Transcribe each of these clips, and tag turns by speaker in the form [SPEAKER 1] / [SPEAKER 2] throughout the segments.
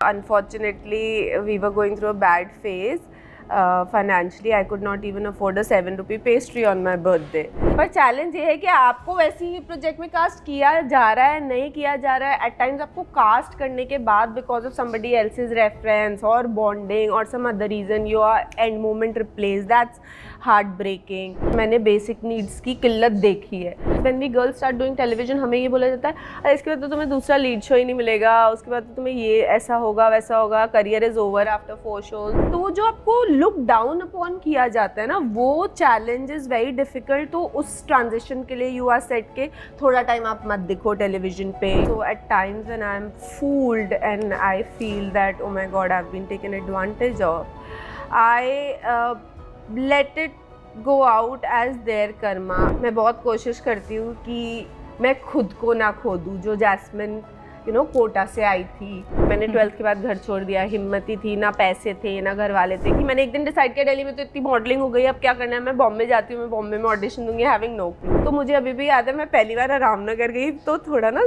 [SPEAKER 1] Unfortunately, we were going through a bad phase. Financially, I could not even afford a 7 rupee pastry on my birthday. पर challenge ये है कि आपको वैसे ही project में cast किया जा रहा है, नहीं किया जा रहा है. एट टाइम्स आपको कास्ट करने के बाद because of somebody else's reference और बॉन्डिंग और some other reason your and moment replace, that's heart breaking. मैंने बेसिक नीड्स की किल्लत देखी है. When we girls start doing television हमें ये बोला जाता है अरे इसके बाद तो तुम्हें दूसरा लीड शो ही नहीं मिलेगा, उसके बाद तो तुम्हें ये ऐसा होगा वैसा होगा, career is over after 4 shows. तो वो जो आपको लुक डाउन अपॉन किया जाता है ना, वो चैलेंज इज वेरी डिफिकल्ट. तो उस ट्रांजिशन के लिए यू आर सेट के थोड़ा टाइम आप मत दिखो टेलीविजन पे. So eight times when I am fooled and I feel that oh my god I have been taken advantage of, I let it go out as their karma. मैं बहुत कोशिश करती हूँ कि मैं खुद को ना खो दूँ. जो जैस्मिन कोटा से आई थी, मैंने 12th के बाद घर छोड़ दिया. हिम्मत ही थी, ना पैसे थे ना घर वाले थे. कि मैंने एक दिन डिसाइड किया दिल्ली में तो इतनी मॉडलिंग हो गई, अब क्या करना है, मैं बॉम्बे जाती हूँ, मैं बॉम्बे में ऑडिशन दूंगी, हैविंग नो क्लू. तो मुझे अभी भी याद है मैं पहली बार रामनगर गई तो थोड़ा ना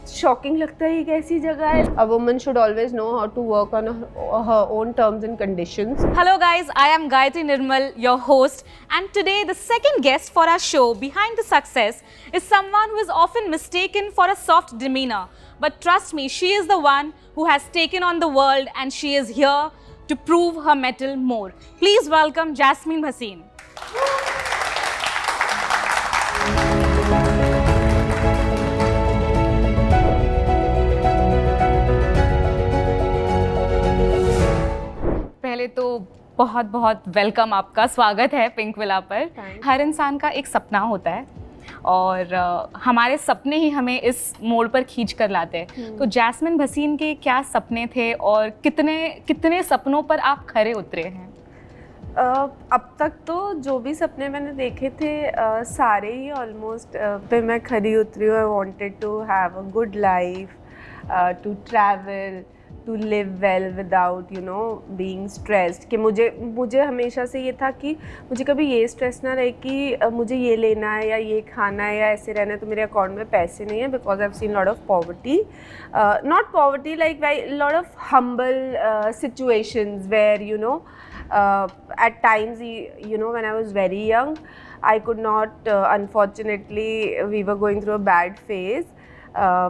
[SPEAKER 1] शॉकिंग लगता है, एक ऐसी जगह है. A woman should always know how to work on her own terms and conditions.
[SPEAKER 2] Hello guys, I am Gayatri Nirmal, your host, and today the second guest for our show Behind the Success is someone who is often mistaken for a soft demeanor. But trust me, she is the one who has taken on the world and she is here to prove her mettle more. Please welcome Jasmine Bhasin. पहले तो बहुत बहुत welcome, आपका स्वागत है pink villa पर. हर इंसान का एक सपना होता है और हमारे सपने ही हमें इस मोड़ पर खींच कर लाते हैं. तो जैस्मिन भसीन के क्या सपने थे और कितने सपनों पर आप खरे उतरे हैं?
[SPEAKER 1] अब तक तो जो भी सपने मैंने देखे थे सारे ही ऑलमोस्ट पे मैं खरी उतरी हूँ. I wanted to have a good life, to travel, to live well without being stressed. कि मुझे हमेशा से ये था कि मुझे कभी ये स्ट्रेस ना रहे कि मुझे ये लेना है या ये खाना है या ऐसे रहना है तो मेरे अकाउंट में पैसे नहीं है. Because I have seen lot of poverty, not poverty like lot of humble situations where at times when I was very young I could not unfortunately we were going through a bad phase.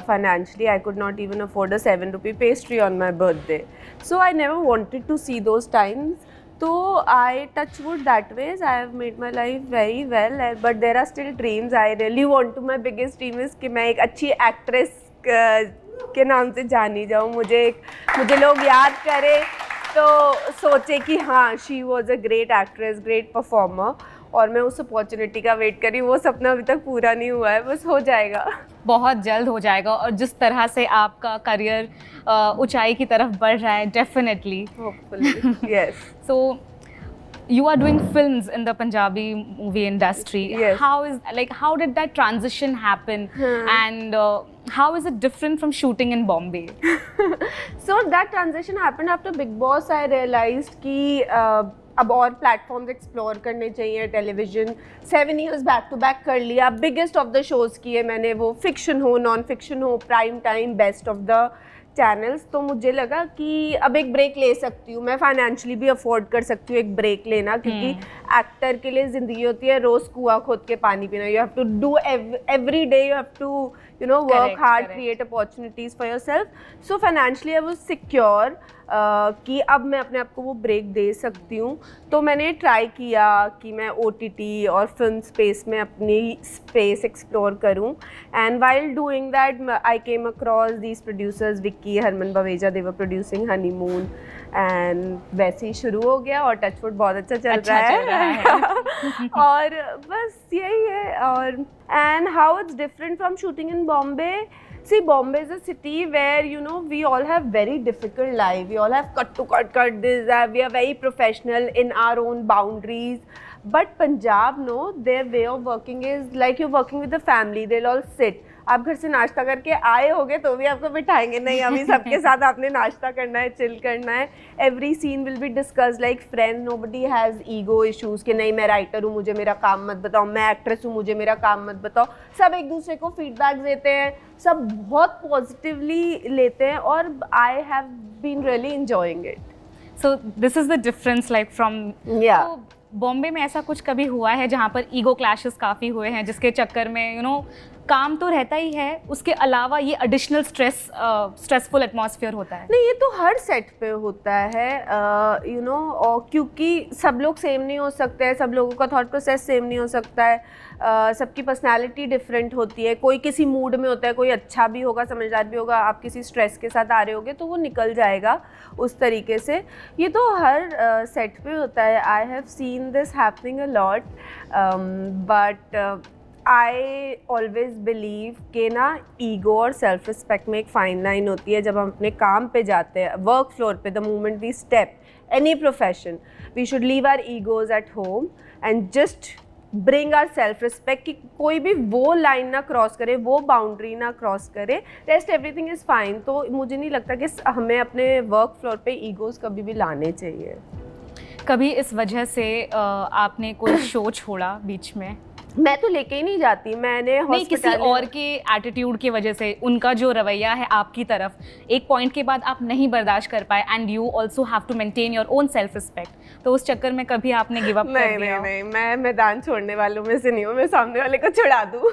[SPEAKER 1] Financially, I could not even afford a 7 rupee pastry on my birthday. So I never wanted to see those times. So I touch wood that ways. I have made my life very well, but there are still dreams. I really want to. My biggest dream is कि मैं एक अच्छी actress के नाम से जानी जाऊँ. मुझे लोग याद करें तो सोचे कि हाँ she was a great actress, great performer. और मैं उस अपॉर्चुनिटी का वेट करी. वो सपना अभी तक पूरा नहीं हुआ है, बस हो जाएगा,
[SPEAKER 2] बहुत जल्द हो जाएगा. और जिस तरह से आपका करियर ऊंचाई की तरफ बढ़ रहा है, definitely,
[SPEAKER 1] hopefully, yes.
[SPEAKER 2] So you are doing films in the Punjabi movie industry.
[SPEAKER 1] Yes.
[SPEAKER 2] How did that transition happen? And how is it different from shooting in Bombay?
[SPEAKER 1] So that transition happened after Big Boss. I realized कि अब और platforms explore करने चाहिए. Television 7 years back to back कर लिया, biggest of the shows किए मैंने, वो फिक्शन हो, नॉन फिक्शन हो, prime time, best of the channels. तो मुझे लगा कि अब एक ब्रेक ले सकती हूँ मैं, फाइनेंशियली भी अफोर्ड कर सकती हूँ एक ब्रेक लेना. क्योंकि एक्टर के लिए ज़िंदगी होती है रोज़ कुआं खोद के पानी पीना. You have to do every day, you have to work hard, create opportunities for yourself. So financially I was secure कि अब मैं अपने आप को वो ब्रेक दे सकती हूँ. तो मैंने ट्राई किया कि मैं OTT और फिल्म स्पेस में अपनी स्पेस एक्सप्लोर करूँ. And while doing that I came across these producers, Vicky, Harman Baweja. They were producing honeymoon and वैसे ही शुरू हो गया और टचवुड बहुत अच्छा चल रहा है. और बस यही है. और and how it's different from shooting in Bombay. See, Bombay is a city where we all have very difficult life. We all have cut this. We are very professional in our own boundaries. But Punjab, no, their way of working is like you're working with the family. They'll all sit. आप घर से नाश्ता करके आए होगे तो भी आपको बिठाएंगे नहीं, अभी सबके साथ आपने नाश्ता करना है, चिल करना है. Every scene will be discuss like friend. Nobody has ego issues कि नहीं मैं राइटर हूँ मुझे मेरा काम मत बताओ, मैं एक्ट्रेस हूँ मुझे मेरा काम मत बताओ. सब एक दूसरे को फीडबैक देते हैं, सब बहुत पॉजिटिवली लेते हैं और I have been really enjoying it.
[SPEAKER 2] So this is the difference like from.
[SPEAKER 1] Yeah.
[SPEAKER 2] Bombay में ऐसा कुछ कभी हुआ है जहाँ पर ईगो क्लैशेस काफ़ी हुए हैं, जिसके चक्कर में काम तो रहता ही है, उसके अलावा ये एडिशनल स्ट्रेसफुल एटमॉस्फेयर होता है?
[SPEAKER 1] नहीं, ये तो हर सेट पे होता है और क्योंकि सब लोग सेम नहीं हो सकते हैं, सब लोगों का थॉट प्रोसेस सेम नहीं हो सकता है, सबकी पर्सनालिटी डिफरेंट होती है. कोई किसी मूड में होता है, कोई अच्छा भी होगा, समझदार भी होगा. आप किसी स्ट्रेस के साथ आ रहे होगे तो वो निकल जाएगा उस तरीके से. ये तो हर सेट पे होता है. आई have seen this happening a lot, but I always believe कि ना ईगो और सेल्फ रिस्पेक्ट में एक फाइन लाइन होती है. जब हम अपने काम पे जाते हैं, वर्क फ्लोर पे, the moment we step any profession, we should leave our egos at home and just bring our self respect कि कोई भी वो लाइन ना क्रॉस करे, वो बाउंड्री ना क्रॉस करे, रेस्ट एवरीथिंग इज़ फाइन. तो मुझे नहीं लगता कि हमें अपने वर्क फ्लोर पे ईगोज कभी भी लाने चाहिए.
[SPEAKER 2] कभी इस वजह से आपने कोई शो छोड़ा बीच में?
[SPEAKER 1] मैं तो लेके ही नहीं जाती. मैंने
[SPEAKER 2] नहीं, किसी और के एटीट्यूड की वजह से, उनका जो रवैया है आपकी तरफ, एक पॉइंट के बाद आप नहीं बर्दाश्त कर पाए and you also have to maintain your own self respect, तो उस चक्कर में कभी आपने गिव अप कर दिया?
[SPEAKER 1] नहीं, मैं मैदान छोड़ने वालों में से नहीं हूँ. मैं सामने वाले को छुड़ा दूँ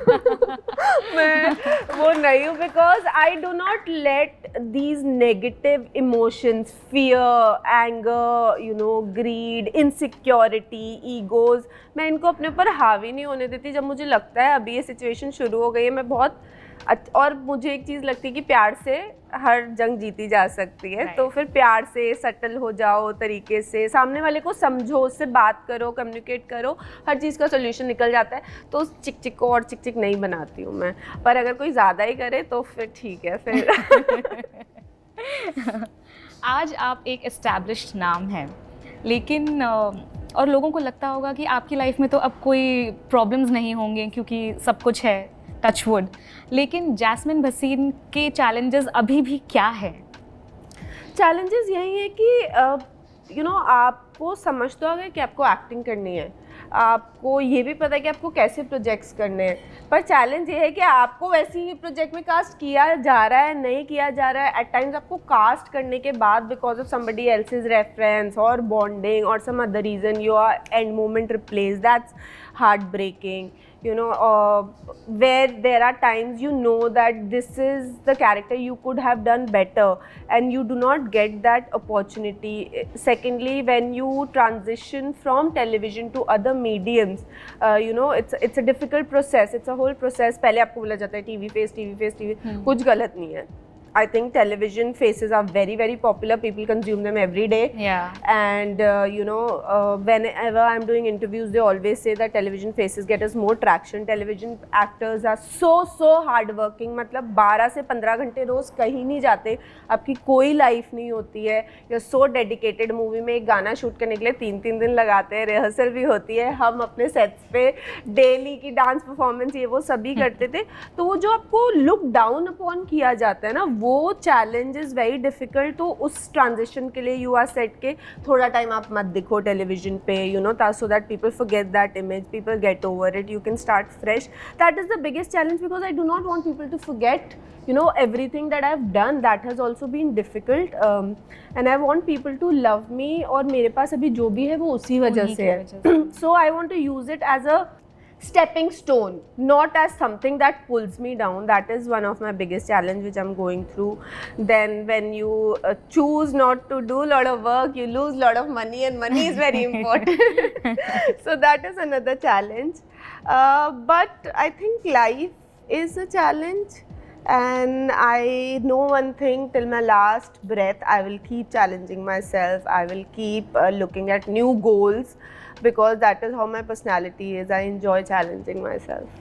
[SPEAKER 1] मैं वो नहीं हूँ, because I do not let these negative emotions, fear, anger, greed, insecurity, egos, मैं इनको अपने ऊपर हावी नहीं होने देती. जब मुझे लगता है अभी ये सिचुएशन शुरू हो गई है, मैं बहुत और मुझे एक चीज़ लगती है कि प्यार से हर जंग जीती जा सकती है. तो फिर प्यार से सटल हो जाओ, तरीके से सामने वाले को समझो, उससे बात करो, कम्युनिकेट करो, हर चीज़ का सोल्यूशन निकल जाता है. तो उस चिक चिक को और चिक चिक नहीं बनाती हूँ मैं. पर अगर कोई ज़्यादा ही करे तो फिर ठीक है फिर
[SPEAKER 2] आज आप एक एस्टैब्लिश्ड नाम हैं, लेकिन और लोगों को लगता होगा कि आपकी लाइफ में तो अब कोई प्रॉब्लम्स नहीं होंगे क्योंकि सब कुछ है, टच वुड, लेकिन जैस्मिन भसीन के चैलेंजेस अभी भी क्या है?
[SPEAKER 1] चैलेंजेस यही है कि आपको समझ तो आ गया कि आपको एक्टिंग करनी है, आपको ये भी पता है कि आपको कैसे प्रोजेक्ट्स करने हैं, पर चैलेंज ये है कि आपको वैसे ही प्रोजेक्ट में कास्ट किया जा रहा है, नहीं किया जा रहा है. एट टाइम्स आपको कास्ट करने के बाद because of somebody else's reference और बॉन्डिंग और some other reason your and moment replace, that's heart breaking. Where there are times that this is the character you could have done better and you do not get that opportunity. Secondly, when you transition from television to other mediums, it's a difficult process, it's a whole process. पहले आपको बोला जाता है TV face, कुछ गलत नहीं है. I think television faces are very, very popular. People consume them every day.
[SPEAKER 2] Yeah.
[SPEAKER 1] And whenever I'm doing interviews, they always say that television faces get us more traction. Television actors are so hardworking. मतलब 12 से 15 घंटे रोज कहीं नहीं जाते, आपकी कोई life नहीं होती है. You're so dedicated. मूवी में एक गाना शूट करने के लिए 3 दिन लगाते हैं, रिहर्सल भी होती है. हम अपने सेट्स पे डेली की डांस परफॉर्मेंस ये वो सभी करते थे. तो वो जो आपको लुक डाउन अपॉन किया जाता है ना, वो चैलेंज इज़ वेरी डिफ़िकल्ट. तो उस ट्रांजिशन के लिए यू आर सेट के थोड़ा टाइम आप मत दिखो टेलीविजन पे, so that people forget that image, people get over it, you can start fresh. That is the biggest challenge because I do not want people to forget everything that I've done. That has also been difficult, and I want people to love me. और मेरे पास अभी जो भी है वो उसी वजह से है. So I want to use it as a stepping stone, not as something that pulls me down. That is one of my biggest challenge which I'm going through. Then when you choose not to do a lot of work, you lose a lot of money, and money is very important. So that is another challenge. But I think life is a challenge, and I know one thing, till my last breath I will keep challenging myself. I will keep looking at new goals, because that is how my personality is. I enjoy challenging myself.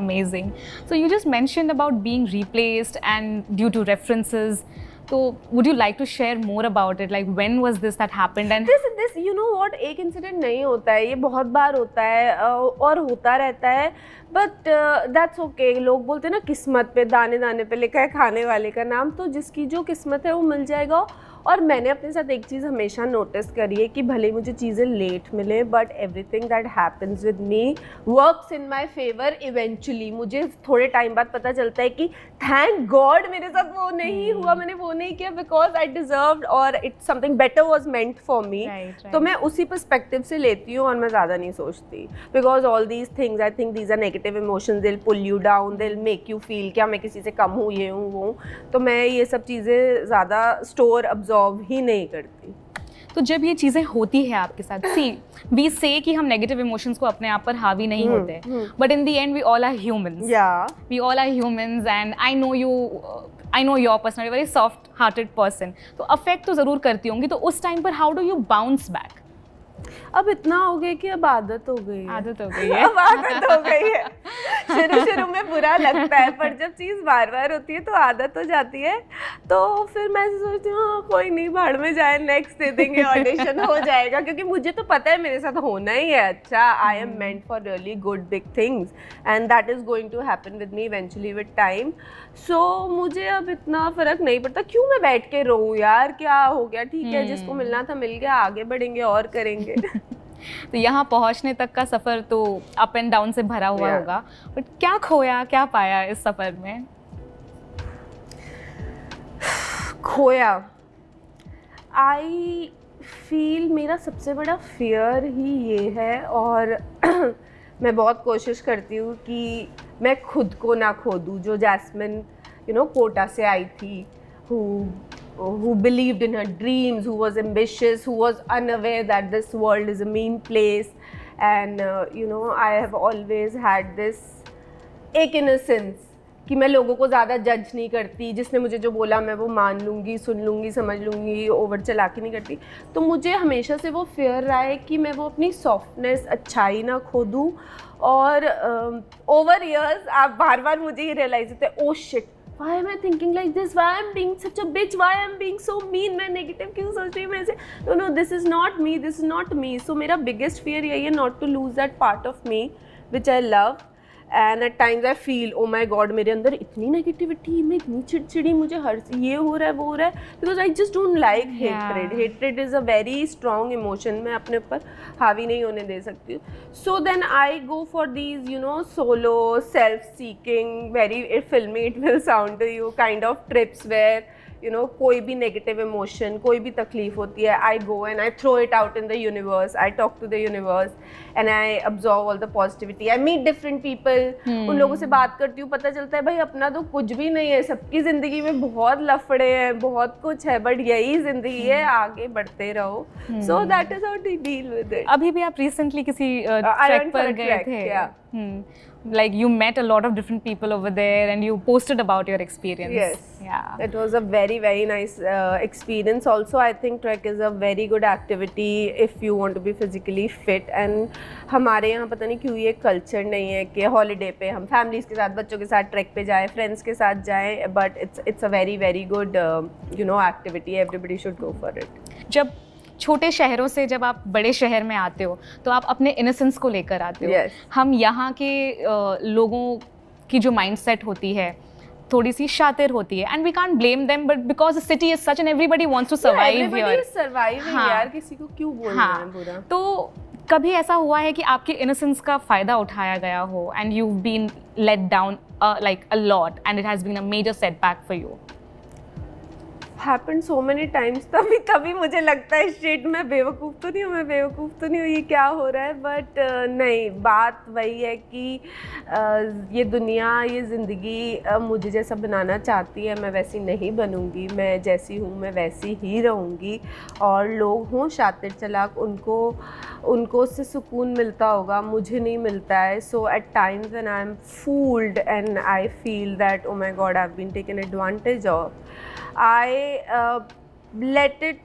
[SPEAKER 2] Amazing. So you just mentioned about being replaced and due to references. तो would you like to share more about it? Like when was this that happened? And
[SPEAKER 1] this you know what, एक incident नहीं होता है, ये बहुत बार होता है और होता रहता है, बट दैट्स ओके। लोग बोलते हैं ना किस्मत पे दाने दाने पे लिखा है खाने वाले का नाम, तो जिसकी जो किस्मत है वो मिल जाएगा। और मैंने अपने साथ एक चीज़ हमेशा नोटिस करी है कि भले मुझे चीज़ें लेट मिले, but everything that happens with me works in my favour eventually. मुझे थोड़े टाइम बाद पता चलता है कि थैंक गॉड मेरे साथ वो नहीं हुआ, मैंने वो नहीं किया बिकॉज आई डिजर्व्ड और it something better was meant for me. तो मैं उसी पर्सपेक्टिव से लेती हूँ और मैं ज़्यादा नहीं सोचती, because all these things I think these are negative emotions, they'll pull you down, they'll make you feel क्या मैं किसी से कम हूँ, ये हूँ वो हूँ। तो मैं ये सब चीज़ें ज़्यादा स्टोर अब्जॉर्व ही नहीं करती।
[SPEAKER 2] तो जब ये चीज़ें होती है आपके साथ, सी वी से कि हम नेगेटिव इमोशंस को अपने आप पर हावी नहीं होते, but in the end we all are humans, we all are humans and I know your personally very soft hearted person, तो अफेक्ट तो ज़रूर करती होंगी। तो उस टाइम पर how do you bounce back?
[SPEAKER 1] अब इतना हो गया कि अब आदत हो गई है।
[SPEAKER 2] आदत हो गई है
[SPEAKER 1] अब आदत हो गई है। शुरू में बुरा लगता है, पर जब चीज़ बार बार होती है तो आदत हो जाती है। तो फिर मैं सोचती हूँ कोई नहीं, भाड़ में जाए, नेक्स्ट दे देंगे, ऑडिशन हो जाएगा, क्योंकि मुझे तो पता है मेरे साथ होना ही है अच्छा। I am meant for really good big things and that is going to happen with me eventually with time. So मुझे अब इतना फ़र्क नहीं पड़ता, क्यों मैं बैठ के रोऊँ यार, क्या हो गया, ठीक है जिसको मिलना था मिल गया, आगे बढ़ेंगे और करेंगे।
[SPEAKER 2] तो यहाँ पहुँचने तक का सफ़र तो अप एंड डाउन से भरा हुआ होगा, बट क्या खोया क्या पाया इस सफ़र में?
[SPEAKER 1] खोया, आई फील मेरा सबसे बड़ा फियर ही ये है, और मैं बहुत कोशिश करती हूँ कि मैं खुद को ना खो दूँ। जो जैस्मिन कोटा से आई थी, who believed in her dreams, who was ambitious, who was unaware that this world is a mean place, and I have always had this एक innocence कि मैं लोगों को ज़्यादा जज नहीं करती, जिसने मुझे जो बोला मैं वो मान लूँगी, सुन लूँगी, समझ लूँगी, ओवर चलाकी नहीं करती। तो मुझे हमेशा से वो फियर रहा है कि मैं वो अपनी सॉफ्टनेस, अच्छाई ना खो दूँ। और ओवर ईयर्स आप बार बार मुझे ये रियलाइज होता है, oh shit, why am I thinking like this, why I'm being such a bitch, why I'm being so mean, मैं negative क्यों सोच रही हूँ मैं ऐसे। no this is not me, this is not me। so मेरा biggest fear यही है, not to lose that part of me which I love, and at times I feel oh my god मेरे अंदर इतनी negativity, मैं इतनी चिड़चिड़ी, मुझे हर ये हो रहा है वो हो रहा है, because I just don't like hatred। hatred is a very strong emotion, मैं अपने ऊपर हावी नहीं होने दे सकती हूँ। so then I go for these solo self seeking, very filmy it will sound to you, kind of trips where कोई भी नेगेटिव इमोशन, कोई भी तकलीफ होती है, I go and I throw it out in the universe, I talk to the universe and I absorb all the positivity. I meet different people, उन लोगों से बात करती हूँ, पता चलता है भाई अपना तो कुछ भी नहीं है, सबकी ज़िंदगी में बहुत लफड़े हैं, बहुत कुछ है, बट यही ज़िंदगी है, आगे बढ़ते रहो। So that is how to deal with it.
[SPEAKER 2] अभी भी आप रिसेंटली किसी ट्रैक पर गए थे, like you met a lot of different people over there and you posted about your experience.
[SPEAKER 1] Yes,
[SPEAKER 2] yeah,
[SPEAKER 1] it was a very very nice experience. Also I think trek is a very good activity if you want to be physically fit, and हमारे यहाँ पता नहीं क्यों ये culture नहीं है कि holiday पे हम फैमिलीज के साथ, बच्चों के साथ ट्रैक पे जाएं, फ्रेंड्स के साथ जाएं, but it's a very very good activity, everybody should go for it।
[SPEAKER 2] जब छोटे शहरों से जब आप बड़े शहर में आते हो तो आप अपने इनोसेंस को लेकर आते हो।
[SPEAKER 1] yes.
[SPEAKER 2] हम यहाँ के लोगों की जो माइंडसेट होती है थोड़ी सी शातिर होती है, and we can't blame them, but because the city is such and everybody wants to survive here.
[SPEAKER 1] यार किसी को क्यों बोलना है बुरा।
[SPEAKER 2] तो कभी ऐसा हुआ है कि आपके इनोसेंस का फ़ायदा उठाया गया हो and you been let down like a lot and it has been a major setback for you?
[SPEAKER 1] happened so many times। तभी मुझे लगता है शिट, मैं बेवकूफ़ तो नहीं हूँ, ये क्या हो रहा है। बट नहीं, बात वही है कि ये दुनिया, ये ज़िंदगी मुझे जैसा बनाना चाहती है, मैं वैसी नहीं बनूँगी। मैं जैसी हूँ मैं वैसी ही रहूँगी, और लोग हों शातिर चलाक, उनको उससे सुकून मिलता होगा, मुझे नहीं मिलता है। So eight times when I am fooled and I feel that oh my God I have been taken advantage of, I let it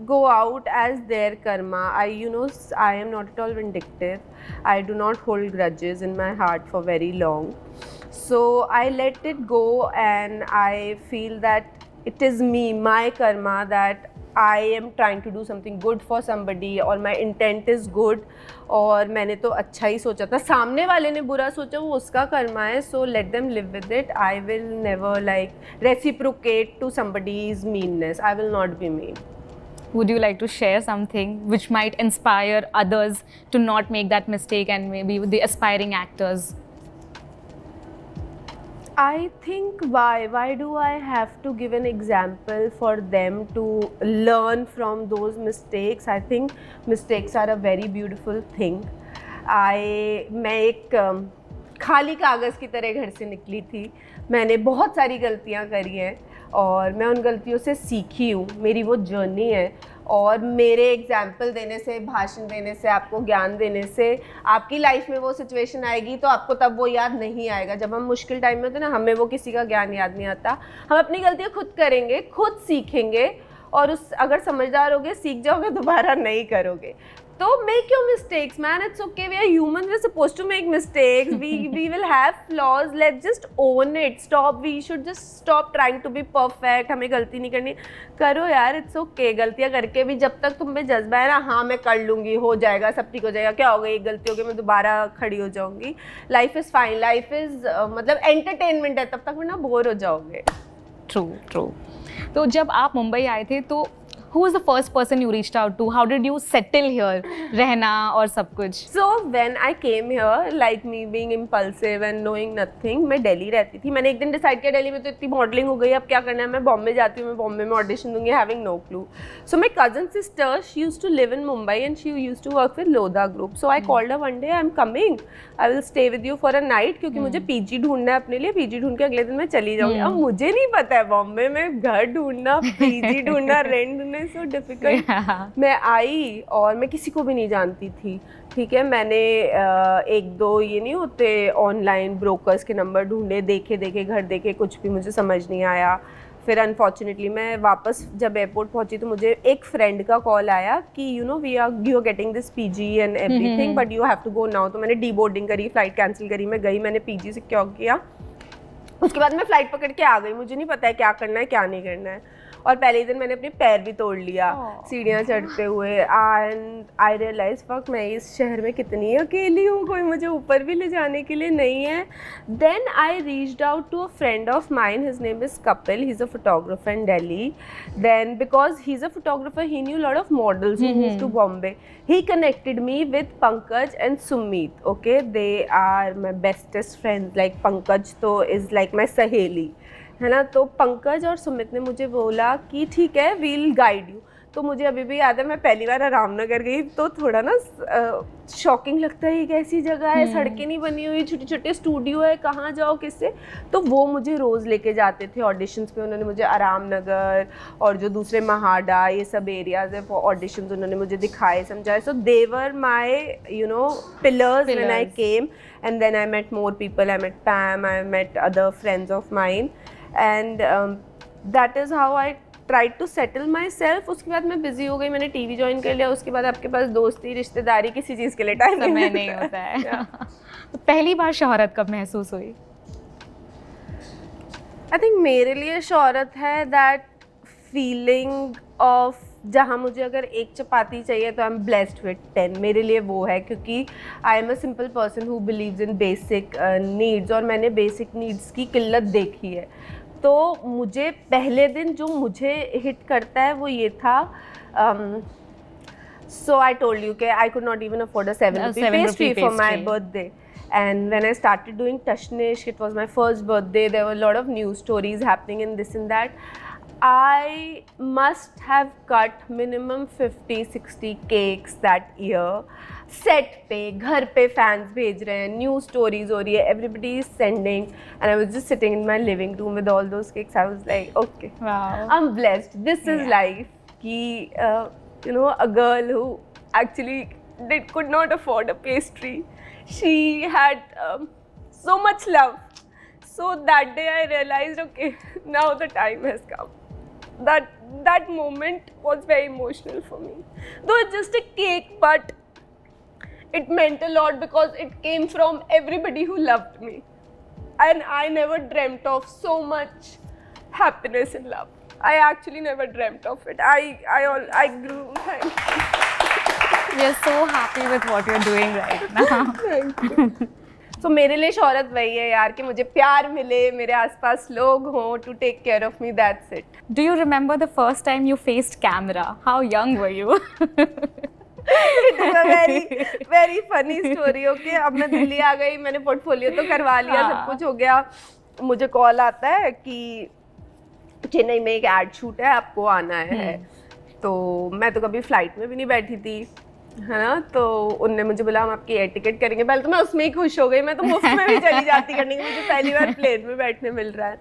[SPEAKER 1] go out as their karma। I am not at all vindictive, I do not hold grudges in my heart for very long, so I let it go and I feel that it is me, my karma, that I am trying to do something good for somebody और my intent is good और मैंने तो अच्छा ही सोचा था, सामने वाले ने बुरा सोचा वो उसका कर्मा है, so let them live with it. I will never like reciprocate to somebody's meanness. I will not be mean.
[SPEAKER 2] Would you like to share something which might inspire others to not make that mistake, and maybe the aspiring actors?
[SPEAKER 1] I think why do I have to give an example for them to learn from those mistakes? I think mistakes are a very beautiful thing. मैं एक खाली कागज़ की तरह घर से निकली थी, मैंने बहुत सारी गलतियाँ करी हैं और मैं उन गलतियों से सीखी हूँ, मेरी वो जर्नी है। और मेरे एग्जाम्पल देने से, भाषण देने से, आपको ज्ञान देने से आपकी लाइफ में वो सिचुएशन आएगी तो आपको तब वो याद नहीं आएगा। जब हम मुश्किल टाइम में होते हैं ना, हमें वो किसी का ज्ञान याद नहीं आता, हम अपनी गलतियाँ खुद करेंगे, खुद सीखेंगे और उस अगर समझदार होगे, सीख जाओगे, दोबारा नहीं करोगे। तो make your mistakes, man. It's okay. We are humans. We're supposed to make mistakes. We will have flaws. Let's just own it. We should just stop trying to be perfect. हमें गलती नहीं करनी, करो यार. It's okay. गलतियाँ करके भी जब तक तुम में जज्बा है ना, हाँ मैं कर लूँगी, हो जाएगा, सब ठीक हो जाएगा, क्या होगा, एक गलती होगी मैं दोबारा खड़ी हो जाऊँगी. Life is fine. Life is मतलब entertainment है, तब तक ना बोर हो जाओगे.
[SPEAKER 2] True. तो जब आप मुंबई आए थे तो who was the first person you reached out to? How did you settle here? रहना और सब कुछ.
[SPEAKER 1] So when I came here, like me being impulsive and knowing nothing, मैं दिल्ली रहती थी. मैंने एक दिन डिसाइड किया दिल्ली में तो इतनी मॉडलिंग हो गई, अब क्या करना है, मैं बॉम्बे जाती हूँ, मैं बॉम्बे में ऑडिशन दूंगी, having no clue. So my cousin sister, she used to live in Mumbai and she used to work with Lodha Group. So I called her one day, I'm coming, I will stay with you for a night, क्योंकि मुझे PG ढूंढना है अपने लिए, PG ढूंढ के अगले दिन मैं चली जाऊँगी. अब मुझे नहीं पता है बॉम्बे में घर ढूंढना, PG ढूंढना, रेंट ढूंढना, so difficult. मैं आई और मैं किसी को भी नहीं जानती थी, ठीक है. मैंने एक दो ये नहीं होते ऑनलाइन ब्रोकर्स के नंबर ढूंढे, देखे घर देखे, कुछ भी मुझे समझ नहीं आया. फिर अनफॉर्चुनेटली मैं वापस जब एयरपोर्ट पहुंची तो मुझे एक फ्रेंड का कॉल आया कि you are getting this PG and everything but you have to go now. तो मैंने डी बोर्डिंग करी, फ्लाइट कैंसिल करी, मैं गई, मैंने पीजी सिक्योर किया. उसके बाद मैं फ़्लाइट पकड़ के आ गई. मुझे नहीं पता है क्या करना है क्या नहीं करना है. और पहले ही दिन मैंने अपने पैर भी तोड़ लिया सीढ़ियाँ चढ़ते हुए. एंड आई रियलाइज फक, मैं इस शहर में कितनी अकेली हूँ, कोई मुझे ऊपर भी ले जाने के लिए नहीं है. Then I reached out to a friend of mine, his name is Kapil, he is a photographer in Delhi. Then because he is a photographer, he knew lot of models who moved to Bombay. He connected me with Pankaj and Sumit. Okay, they are my bestest friends. Like Pankaj तो is like my सहेली, है ना. तो पंकज और सुमित ने मुझे बोला कि ठीक है, वील गाइड यू. तो मुझे अभी भी याद है, मैं पहली बार रामनगर गई तो थोड़ा ना शॉकिंग लगता है, एक ऐसी जगह है, सड़कें नहीं बनी हुई, छोटे छोटे स्टूडियो है, कहाँ जाओ किससे. तो वो मुझे रोज़ लेके जाते थे ऑडिशंस पे. उन्होंने मुझे आरामनगर और जो दूसरे महाडा, ये सब एरियाज है फॉर ऑडिशंस, उन्होंने मुझे दिखाए, समझाए. So they were my pillars when I came. And then I met more people, I met Pam, I met other friends of mine. And that is how I tried to settle myself. उसके बाद मैं busy हो गई, मैंने TV join कर लिया. उसके बाद आपके पास दोस्ती, रिश्तेदारी, किसी चीज़ के लिए टाइम
[SPEAKER 2] नहीं होता है. तो पहली बार शोहरत कब महसूस हुई?
[SPEAKER 1] आई थिंक मेरे लिए शोहरत है दैट फीलिंग ऑफ जहाँ मुझे अगर एक चपाती चाहिए तो आई एम ब्लेस्ड विद 10. मेरे लिए वो है, क्योंकि I am a simple person who believes in basic needs, और मैंने बेसिक नीड्स की किल्लत देखी है. तो मुझे पहले दिन जो मुझे हिट करता है वो ये था. सो आई टोल्ड यू कि I could not even afford a 7 rupee pastry for my birthday. And when I started doing Tashnish, it was my first birthday. There were a lot of news stories happening in this and that. I must have cut minimum 50-60 cakes that year. Set पे, घर पे fans भेज रहे हैं, news stories हो रही है, everybody is sending, and I was just sitting in my living room with all those cakes. I was like okay, I am blessed, this is life. कि a girl who actually could not afford a pastry, she had so much love. So that day I realized, okay, now the time has come. That moment was very emotional for me. Though it's just a cake, but it meant a lot because it came from everybody who loved me. And I never dreamt of so much happiness and love. I actually never dreamt of it. I grew.
[SPEAKER 2] We are so happy with what you're doing right now.
[SPEAKER 1] Thank you. So मेरे लिए शोहरत वही है यार कि मुझे प्यार मिले, मेरे आसपास लोग हों to take care of me. That's it.
[SPEAKER 2] Do you remember the first time you faced camera? How young were you?
[SPEAKER 1] It is a very funny story. Okay, अब मैं दिल्ली आ गई, मैंने पोर्टफोलियो तो करवा लिया, सब कुछ हो गया. मुझे कॉल आता है कि चेन्नई में एक एड शूट है, आपको आना है. तो मैं तो कभी फ्लाइट में भी नहीं बैठी थी, है ना. तो उनने मुझे बोला हम आपकी एयर टिकट करेंगे. पहले तो मैं उसमें ही खुश हो गई, मैं तो मुफ्त में भी चली जाती करने की, मुझे पहली बार प्लेन में बैठने मिल रहा है.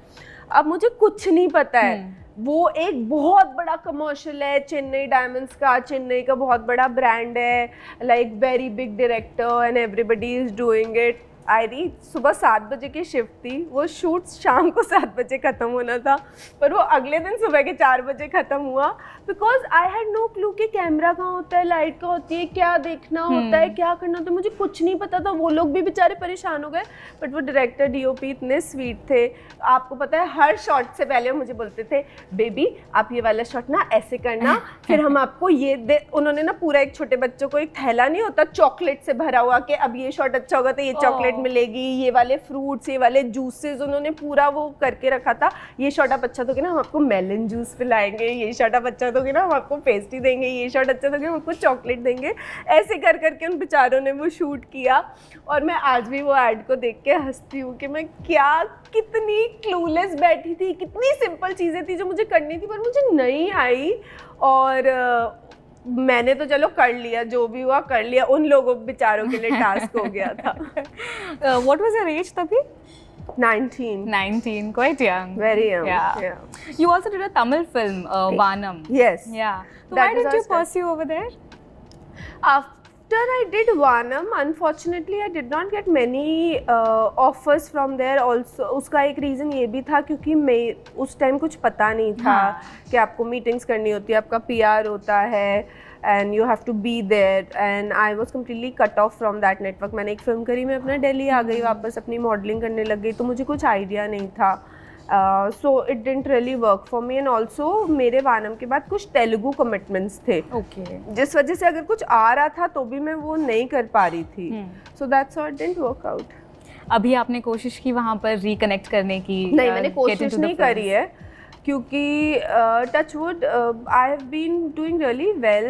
[SPEAKER 1] अब मुझे कुछ नहीं पता है. वो एक बहुत बड़ा कमर्शियल है चेन्नई डायमंड्स का, चेन्नई का बहुत बड़ा ब्रांड है, like very big director and everybody is doing it. I reach, सुबह 7 बजे की शिफ्ट थी, वो शूट शाम को 7 बजे ख़त्म होना था, पर वो अगले दिन सुबह के 4 बजे ख़त्म हुआ. Because I had no clue कि कैमरा कहाँ होता है, लाइट कहाँ होती है, क्या देखना होता है, क्या करना होता है, मुझे कुछ नहीं पता था. वो लोग भी बेचारे परेशान हो गए, बट वो डायरेक्टर डीओपी इतने स्वीट थे. आपको पता है हर शॉट से पहले मुझे बोलते थे बेबी आप ये वाला शॉट ना ऐसे करना, फिर हम आपको ये दे. उन्होंने ना पूरा एक छोटे बच्चों को एक थैला नहीं होता चॉकलेट से भरा हुआ कि अब ये शॉट अच्छा होगा तो ये चॉकलेट मिलेगी, ये वाले फ्रूट्स, ये वाले जूसेस, उन्होंने पूरा वो करके रखा था. ये शॉट आप अच्छा दोगे ना हम आपको मेलन जूस पिलाएंगे, ये शॉट आप अच्छा दोगे ना हम आपको पेस्ट्री देंगे, ये शॉट अच्छा दोगे हम आपको चॉकलेट देंगे. ऐसे कर करके उन बेचारों ने वो शूट किया. और मैं आज भी वो एड को देख के हंसती हूँ कि मैं क्या कितनी क्लूलेस बैठी थी, कितनी सिंपल चीज़ें थी जो मुझे करनी थी पर मुझे नहीं आई. और मैंने तो चलो कर लिया, जो भी हुआ कर लिया, उन लोगों बेचारों के लिए टास्क हो गया था.
[SPEAKER 2] What was your age तभी?
[SPEAKER 1] 19.
[SPEAKER 2] 19, quite young.
[SPEAKER 1] Very young.
[SPEAKER 2] Yeah. You also did a Tamil film, Vanam.
[SPEAKER 1] Yes.
[SPEAKER 2] Yeah. So
[SPEAKER 1] That
[SPEAKER 2] why
[SPEAKER 1] was
[SPEAKER 2] did
[SPEAKER 1] our
[SPEAKER 2] you
[SPEAKER 1] start.
[SPEAKER 2] pursue over there?
[SPEAKER 1] After I did Vanam, unfortunately I did not get many offers from there also. उसका एक reason ये भी था क्योंकि मैं उस time कुछ पता नहीं था कि आपको मीटिंग्स करनी होती है, आपका PR होता है and you have to be there, and I was completely cut off from that network. मैंने एक फिल्म करी, मैं अपना दिल्ली आ गई वापस, अपनी मॉडलिंग करने लग गई, तो मुझे कुछ आइडिया नहीं था. So it didn't really work for me, and also मेरे वानम के बाद कुछ तेलुगु कमिटमेंट्स थे.
[SPEAKER 2] Okay.
[SPEAKER 1] जिस वजह से अगर कुछ आ रहा था तो भी मैं वो नहीं कर पा रही थी. So that's how it didn't work out.
[SPEAKER 2] अभी आपने कोशिश की वहाँ पर रिकनेक्ट करने की?
[SPEAKER 1] नहीं, मैंने कोशिश नहीं करी है क्योंकि touch wood I have been doing really well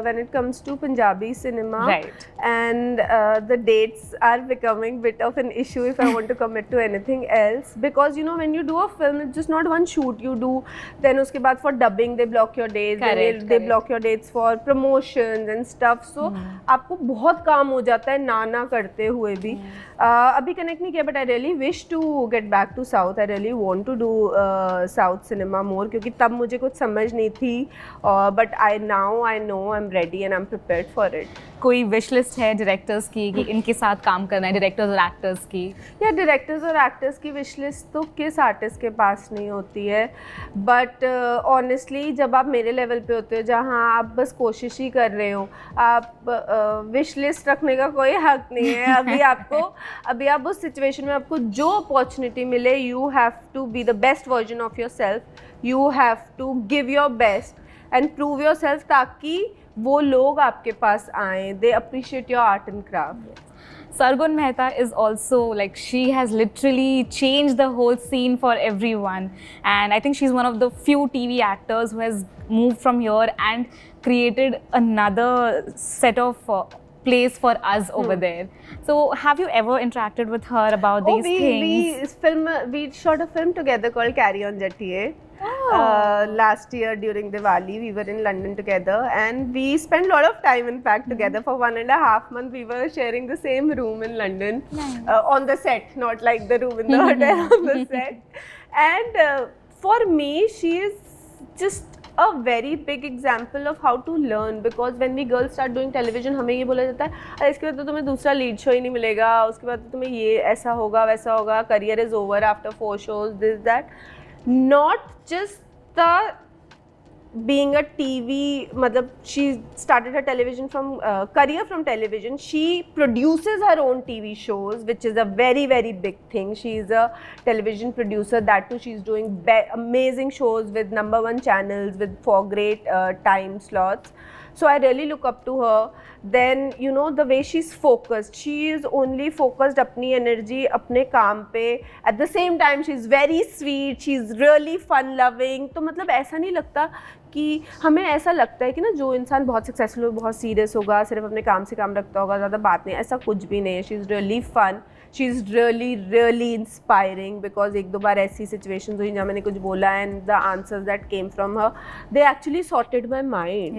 [SPEAKER 1] when it comes to Punjabi cinema, and the dates are becoming bit of an issue if I want to commit to anything else, because you know when you do a film it's just not one shoot you do, then उसके बाद for dubbing they block your dates, they block your dates for promotions and stuff. So आपको बहुत काम हो जाता है ना करते हुए भी. अभी कनेक्ट नहीं किया, but I really wish to get back to south. I really want to do south cinema more, क्योंकि तब मुझे कुछ समझ नहीं थी, but I know I am ready and I am prepared for it.
[SPEAKER 2] कोई विश लिस्ट है directors की कि इनके साथ काम करना है, डायरेक्टर्स और एक्टर्स की?
[SPEAKER 1] या डायरेक्टर्स और एक्टर्स की विश लिस्ट तो किस आर्टिस्ट के पास नहीं होती है, बट ऑनेस्टली जब आप मेरे लेवल पे होते हो जहाँ आप बस कोशिश ही कर रहे हो, आप विश लिस्ट रखने का कोई हक नहीं है. अभी आप उस सिचुएशन में आपको जो अपॉर्चुनिटी मिले, you have to be the best version of your self, you have to give your best and prove your self, ताकि वो लोग आपके पास आएँ, they appreciate your art and craft.
[SPEAKER 2] Sargun Mehta is also like, she has literally changed the whole scene for everyone, and I think she's one of the few TV actors who has moved from here and created another set of place for us over there. So have you ever interacted with her about these things?
[SPEAKER 1] We shot a film together called Carry On Jattiye. Last year during Diwali we were in London together, and we spent a lot of time in fact together. For 1.5 months we were sharing the same room in London. On the set, not like the room in the hotel, on the set. And for me she is just a very big example of how to learn, because when we girls start doing television हमें ये बोला जाता है अरे इसके बाद तो तुम्हें दूसरा लीड शो ही नहीं मिलेगा, उसके बाद तो तुम्हें ये ऐसा होगा वैसा होगा, career is over after 4 shows, this that. Not just the being a TV, matlab she started her television from career from television. She produces her own TV shows, which is a very very big thing. She is a television producer. That too, she's doing amazing shows with #1 channels with 4 great time slots. So I really look up to her. Then you know the way she's focused, she is only focused अपनी energy अपने काम पे. At the same time she's very sweet, she's really fun loving. तो मतलब ऐसा नहीं लगता कि हमें ऐसा लगता है कि ना जो इंसान बहुत सक्सेसफुल हो बहुत सीरियस होगा, सिर्फ अपने काम से काम रखता होगा, ज़्यादा बात नहीं, ऐसा कुछ भी नहीं है. She is really fun, she is really inspiring. Because एक दो बार ऐसी सिचुएशंस हुई जहाँ मैंने कुछ बोला and the answers that came from her they actually sorted my mind.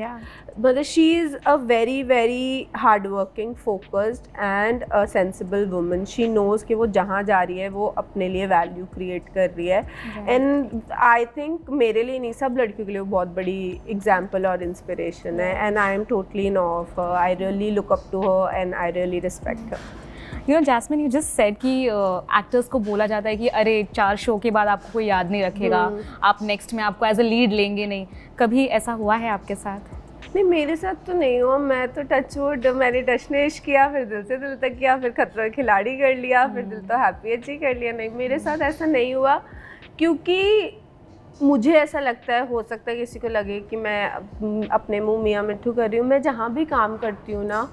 [SPEAKER 1] मतलब she is a very very hard working, focused and a sensible woman. She knows कि वो जहाँ जा रही है वो अपने लिए वैल्यू क्रिएट कर रही है. एंड आई थिंक मेरे लिए नहीं, सब लड़कियों के लिए वो बहुत बड़ी एग्जाम्पल और इंस्पिरेशन है. And I am totally in of her. I really look up to her and I really respect her.
[SPEAKER 2] You know Jasmin, you just said कि एक्टर्स को बोला जाता है कि अरे 4 शो के बाद आपको कोई याद नहीं रखेगा, आप नेक्स्ट में आपको एज अ लीड लेंगे नहीं. कभी ऐसा हुआ है आपके साथ?
[SPEAKER 1] नहीं, मेरे साथ तो नहीं हुआ. मैं तो टचवुड, मैंने टचनेश किया, फिर दिल से दिल तक किया, फिर खतरों के खिलाड़ी कर लिया, फिर दिल तो हैप्पी अच्छी कर लिया. नहीं, मेरे साथ ऐसा नहीं हुआ. क्योंकि मुझे ऐसा लगता है, हो सकता है किसी को लगे कि मैं अपने मुँह मियाँ मिट्ठू कर रही हूँ. मैं जहाँ भी काम करती हूँ ना,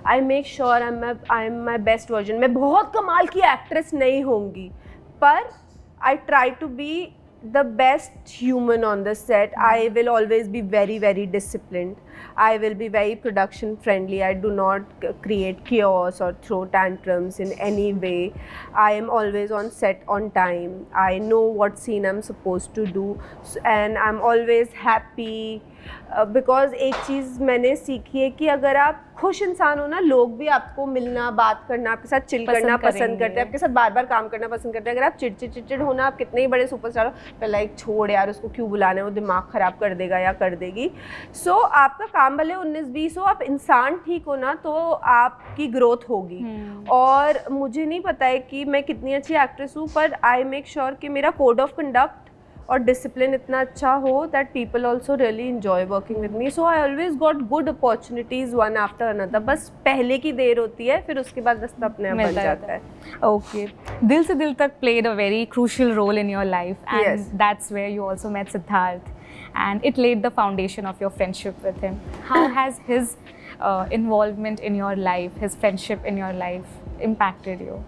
[SPEAKER 1] I make sure I am my best version. मैं बहुत कमाल की एक्ट्रेस नहीं होंगी, पर I try to be the best human on the set. I will always be very very disciplined. I will be very production friendly. I do not create chaos or throw tantrums in any way. I am always on set on time. I know what scene I'm supposed to do and I'm always happy. Because एक चीज़ मैंने सीखी है कि अगर आप खुश इंसान हो ना, लोग भी आपको मिलना, बात करना, आपके साथ चिल करना पसंद करते हैं, आपके साथ बार बार काम करना पसंद करते हैं. अगर आप चिड़चिड़ होना, आप कितने ही बड़े सुपरस्टार हो, तो लाइक छोड़ यार उसको क्यों बुलाना है, वो दिमाग ख़राब कर देगा या कर देगी. सो आपका काम भले 19-20 हो, आप इंसान ठीक हो ना, तो आपकी ग्रोथ होगी. और मुझे नहीं पता है कि मैं कितनी अच्छी एक्ट्रेस हूँ, पर आई मेक श्योर कि मेरा कोड ऑफ कंडक्ट और डिसिप्लिन इतना अच्छा हो that people also really enjoy working with me. So I always got good opportunities one after another. बस पहले की देर होती है, फिर उसके बाद रास्ता अपने आप बन जाता है.
[SPEAKER 2] ओके, दिल से दिल तक played a very crucial role in your life, and
[SPEAKER 1] Yes.
[SPEAKER 2] that's where you also met Siddharth, and it laid the foundation of your friendship with him. How has his involvement in your life, his friendship in your life impacted you?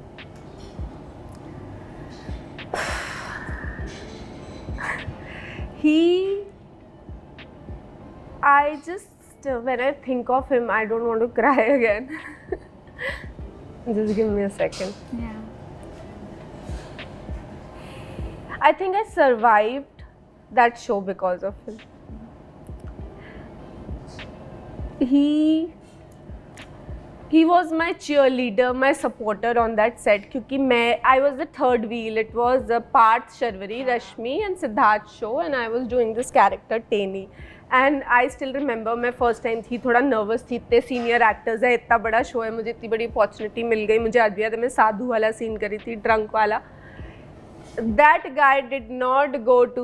[SPEAKER 1] I just, when I think of him, I don't want to cry again. Just give me a second.
[SPEAKER 2] Yeah.
[SPEAKER 1] I think I survived that show because of him. He was my cheerleader, my supporter on that set. क्योंकि I was the third wheel. It was Parth Sharvari, Rashmi and Siddharth show, and I was doing this character Teni. And I still remember मैं first time थी, थोड़ा nervous थी. इतने senior actors है, इतना बड़ा show है, मुझे इतनी बड़ी opportunity मिल गई. मुझे आज भी याद है, मैं साधु वाला scene करी थी, drunk वाला. That guy did not go to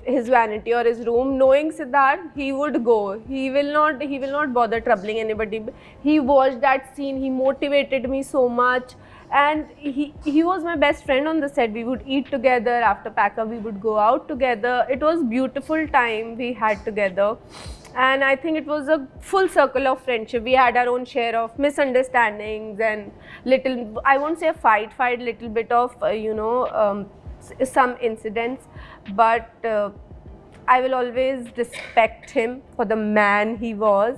[SPEAKER 1] his vanity or his room knowing Siddharth. He would go. He will not bother troubling anybody. He watched that scene. He motivated me so much, and he was my best friend on the set. We would eat together. After pack-up, we would go out together. It was beautiful time we had together. And I think it was a full circle of friendship. We had our own share of misunderstandings and little, I won't say a fight, little bit of, some incidents. But I will always respect him for the man he was.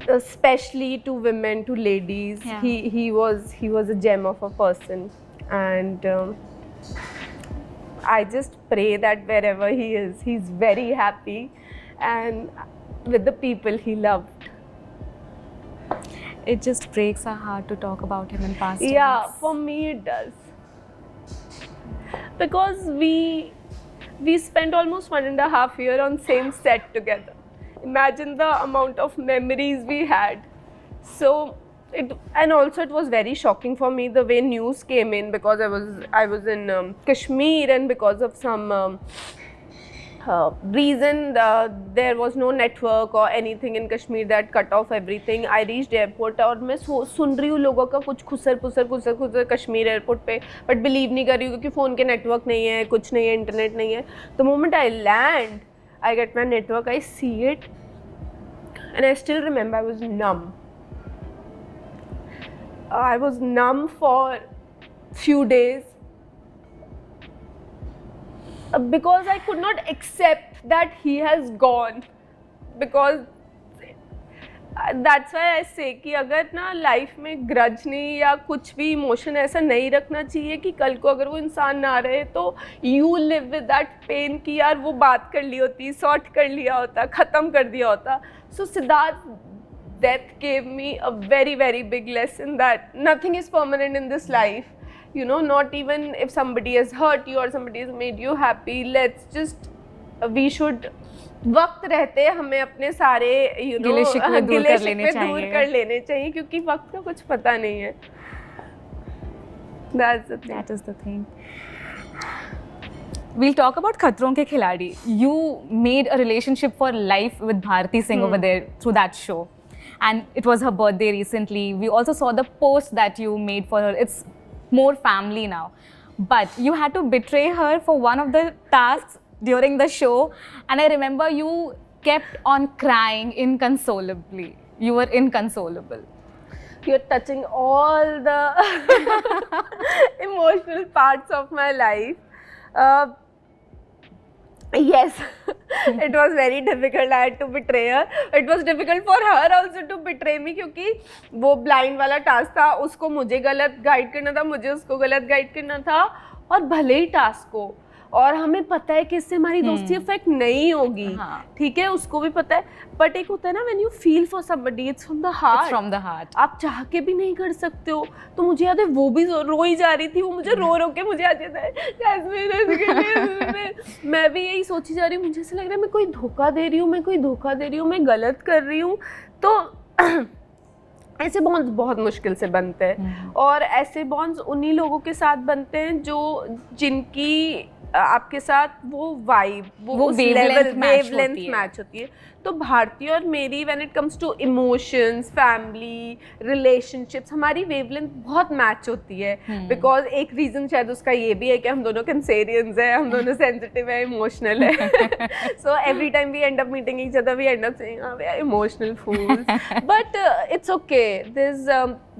[SPEAKER 1] Especially to women, to ladies.
[SPEAKER 2] Yeah.
[SPEAKER 1] He was a gem of a person. And I just pray that wherever he is, he's very happy and with the people he loved.
[SPEAKER 2] It just breaks our heart to talk about him in past
[SPEAKER 1] Yeah,
[SPEAKER 2] tense.
[SPEAKER 1] for me it does. Because we spent almost 1.5 years on same set together. Imagine the amount of memories we had. So it was very shocking for me the way news came in, because I was in Kashmir, and because of some reason there was no network or anything in Kashmir that cut off everything. I reached airport और मैं सुन रही हूँ लोगों का कुछ खुसर Kashmir airport पे, but believe नहीं कर रही हूँ क्योंकि फ़ोन के नेटवर्क नहीं है, कुछ नहीं है, इंटरनेट नहीं है. The moment I land, I get my network, I see it, and I still remember I was numb. I was numb for few days. Because I could not accept that he has gone, because that's why I say कि अगर ना life में grudge नहीं या कुछ भी emotion ऐसा नहीं रखना चाहिए कि कल को अगर वो इंसान ना रहे तो you live with that pain कि यार वो बात कर ली होती, सॉर्ट कर लिया होता, ख़त्म कर दिया होता. सो Siddharth death gave me a very very big lesson that nothing is permanent in this life. You know, not even if somebody has hurt you or somebody has made you happy, let's just we should वक्त रहते हमें अपने सारे
[SPEAKER 2] गिले शिकवे दूर
[SPEAKER 1] कर लेने चाहिए क्योंकि वक्त का कुछ पता नहीं है. That is the thing.
[SPEAKER 2] We'll talk about Khatron Ke Khiladi. You made a relationship for life with Bharti Singh over there through that show. And it was her birthday recently. We also saw the post that you made for her. It's more family now. But you had to betray her for one of the tasks during the show. And I remember you kept on crying inconsolably. You were inconsolable.
[SPEAKER 1] You're touching all the emotional parts of my life. Yes, it was very difficult. I had to betray her. It was difficult for her also to betray me क्योंकि वो blind वाला task था, उसको मुझे गलत guide करना था, मुझे उसको गलत गाइड करना था. और भले ही टास्क हो और हमें पता है कि इससे हमारी दोस्ती इफेक्ट नहीं होगी, ठीक है, उसको भी पता है, बट एक होता है ना when you feel for somebody, it's from the heart.
[SPEAKER 2] It's from the heart.
[SPEAKER 1] आप चाह के भी नहीं कर सकते हो. तो मुझे याद है वो भी रो ही जा रही थी, वो मुझे रो के मुझे आ जाता है. मैं भी यही सोची जा रही हूँ, मुझे ऐसा लग रहा है मैं कोई धोखा दे रही हूँ, मैं गलत कर रही हूँ. तो ऐसे बॉन्ड्स बहुत मुश्किल से बनते हैं और ऐसे बॉन्ड्स उन्हीं लोगों के साथ बनते हैं जो जिनकी आपके साथ वो वाइब, वो वेवलेंथ मैच होती है. तो भारती और मेरी when it comes to emotions, family, relationships, हमारी वेवलेंथ बहुत मैच होती है. बिकॉज एक रीज़न शायद उसका ये भी है कि हम दोनों कैंसेरियंस हैं, हम दोनों सेंसिटिव है, इमोशनल है. So every time we end up meeting each other, we end up saying we are emotional fools. But it's okay. This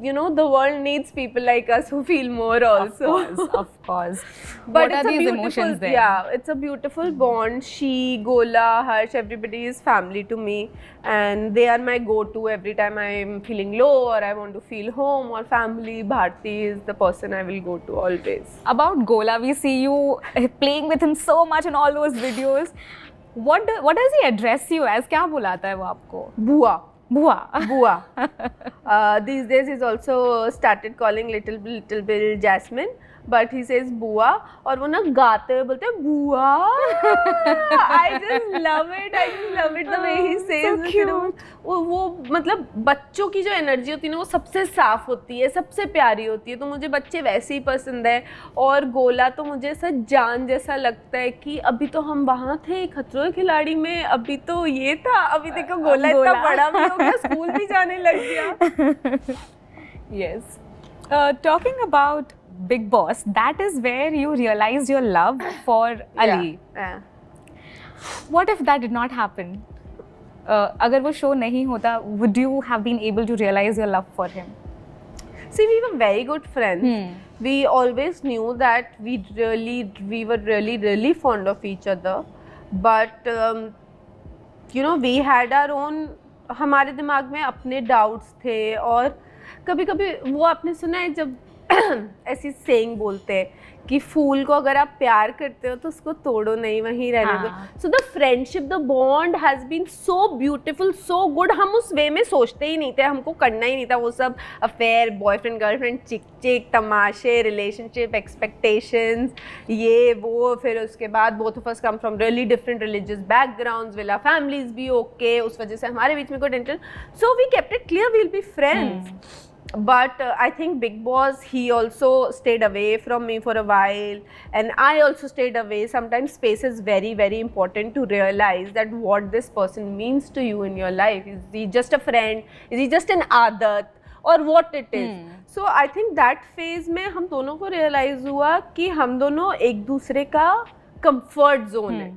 [SPEAKER 1] you know, the world needs people like us who feel more also.
[SPEAKER 2] Of course.
[SPEAKER 1] But
[SPEAKER 2] what
[SPEAKER 1] it's
[SPEAKER 2] are these
[SPEAKER 1] beautiful,
[SPEAKER 2] emotions there?
[SPEAKER 1] Yeah, it's a beautiful bond. She, Gola, Harsh, everybody is family to me, and they are my go-to every time I am feeling low or I want to feel home or family. Bharti is the person I will go to always.
[SPEAKER 2] About Gola, we see you playing with him so much in all those videos. What does he address you as? क्या बुलाता है वो आपको?
[SPEAKER 1] Bua.
[SPEAKER 2] Bua.
[SPEAKER 1] These days he's also started calling little Bill Jasmine, but he says Bua. और वो ना गाते हुए बोलते हैं Bua. I just love it the way he says it. You know, वो मतलब बच्चों की जो एनर्जी होती है ना वो सबसे साफ होती है, सबसे प्यारी होती है. तो मुझे बच्चे वैसे ही पसंद है. और गोला तो मुझे ऐसा जान जैसा लगता है कि अभी तो हम वहाँ थे खतरों के खिलाड़ी में, अभी तो ये था, अभी देखो गोला इतना बड़ा भी हो गया, स्कूल भी जाने लग गया.
[SPEAKER 2] Yes. Talking about Big Boss, that is where you realized your love for Ali.
[SPEAKER 1] Yeah.
[SPEAKER 2] What if that did not happen? अगर वो शो नहीं होता, would you have been able to realize your love for him?
[SPEAKER 1] See, we were very good friends. We always knew that we were really fond of each other. But you know, we had our own, हमारे दिमाग में अपने doubts थे. और कभी-कभी वो आपने सुना है जब ऐसी सेइंग बोलते हैं कि फूल को अगर आप प्यार करते हो तो उसको तोड़ो नहीं, वहीं रहने दो. So the friendship, the bond has been so beautiful, so good. हम उस वे में सोचते ही नहीं थे, हमको करना ही नहीं था वो सब अफेयर, बॉयफ्रेंड गर्लफ्रेंड, चिक चिक, तमाशे, रिलेशनशिप, एक्सपेक्टेशंस, ये वो. फिर उसके बाद both of us come from really different religious backgrounds, विला फैमिलीज भी ओके, उस वजह से हमारे बीच में कोई tension. So we kept it clear, we will be friends. but I think Big Boss, he also stayed away from me for a while, and I also stayed away. Sometimes space is very, very important to realize that what this person means to you in your life. Is he just a friend? Is he just an aadat? और what it is. So I think that phase में हम दोनों को realize हुआ कि हम दोनों एक दूसरे का comfort zone है.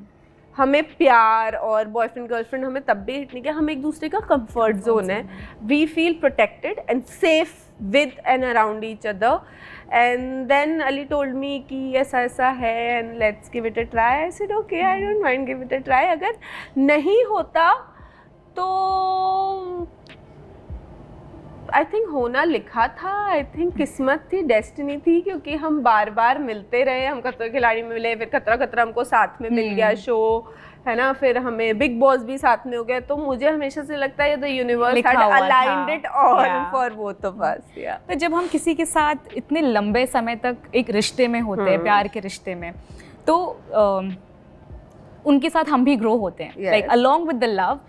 [SPEAKER 1] हमें प्यार और बॉयफ्रेंड गर्लफ्रेंड हमें तब भी हिट नहीं किया, हम एक दूसरे का कंफर्ट जोन है. We feel protected and safe with and around each other. And then Aly told me कि ऐसा ऐसा है and let's give it a try. I said okay, I don't mind, give it a try. अगर नहीं होता तो I think होना लिखा था. आई थिंक किस्मत थी, डेस्टिनी थी, क्योंकि हम बार बार मिलते रहे. हम खतरों के खिलाड़ी में मिले, फिर खतरा खतरा हमको साथ में मिल गया शो, है ना. फिर हमें बिग बॉस भी साथ में हो गया. तो मुझे हमेशा से लगता है the universe had aligned it all for both of अस.
[SPEAKER 2] तो जब हम किसी के साथ इतने लंबे समय तक एक रिश्ते में होते हैं, प्यार के रिश्ते में, तो उनके साथ हम भी ग्रो होते हैं. Like along with the love,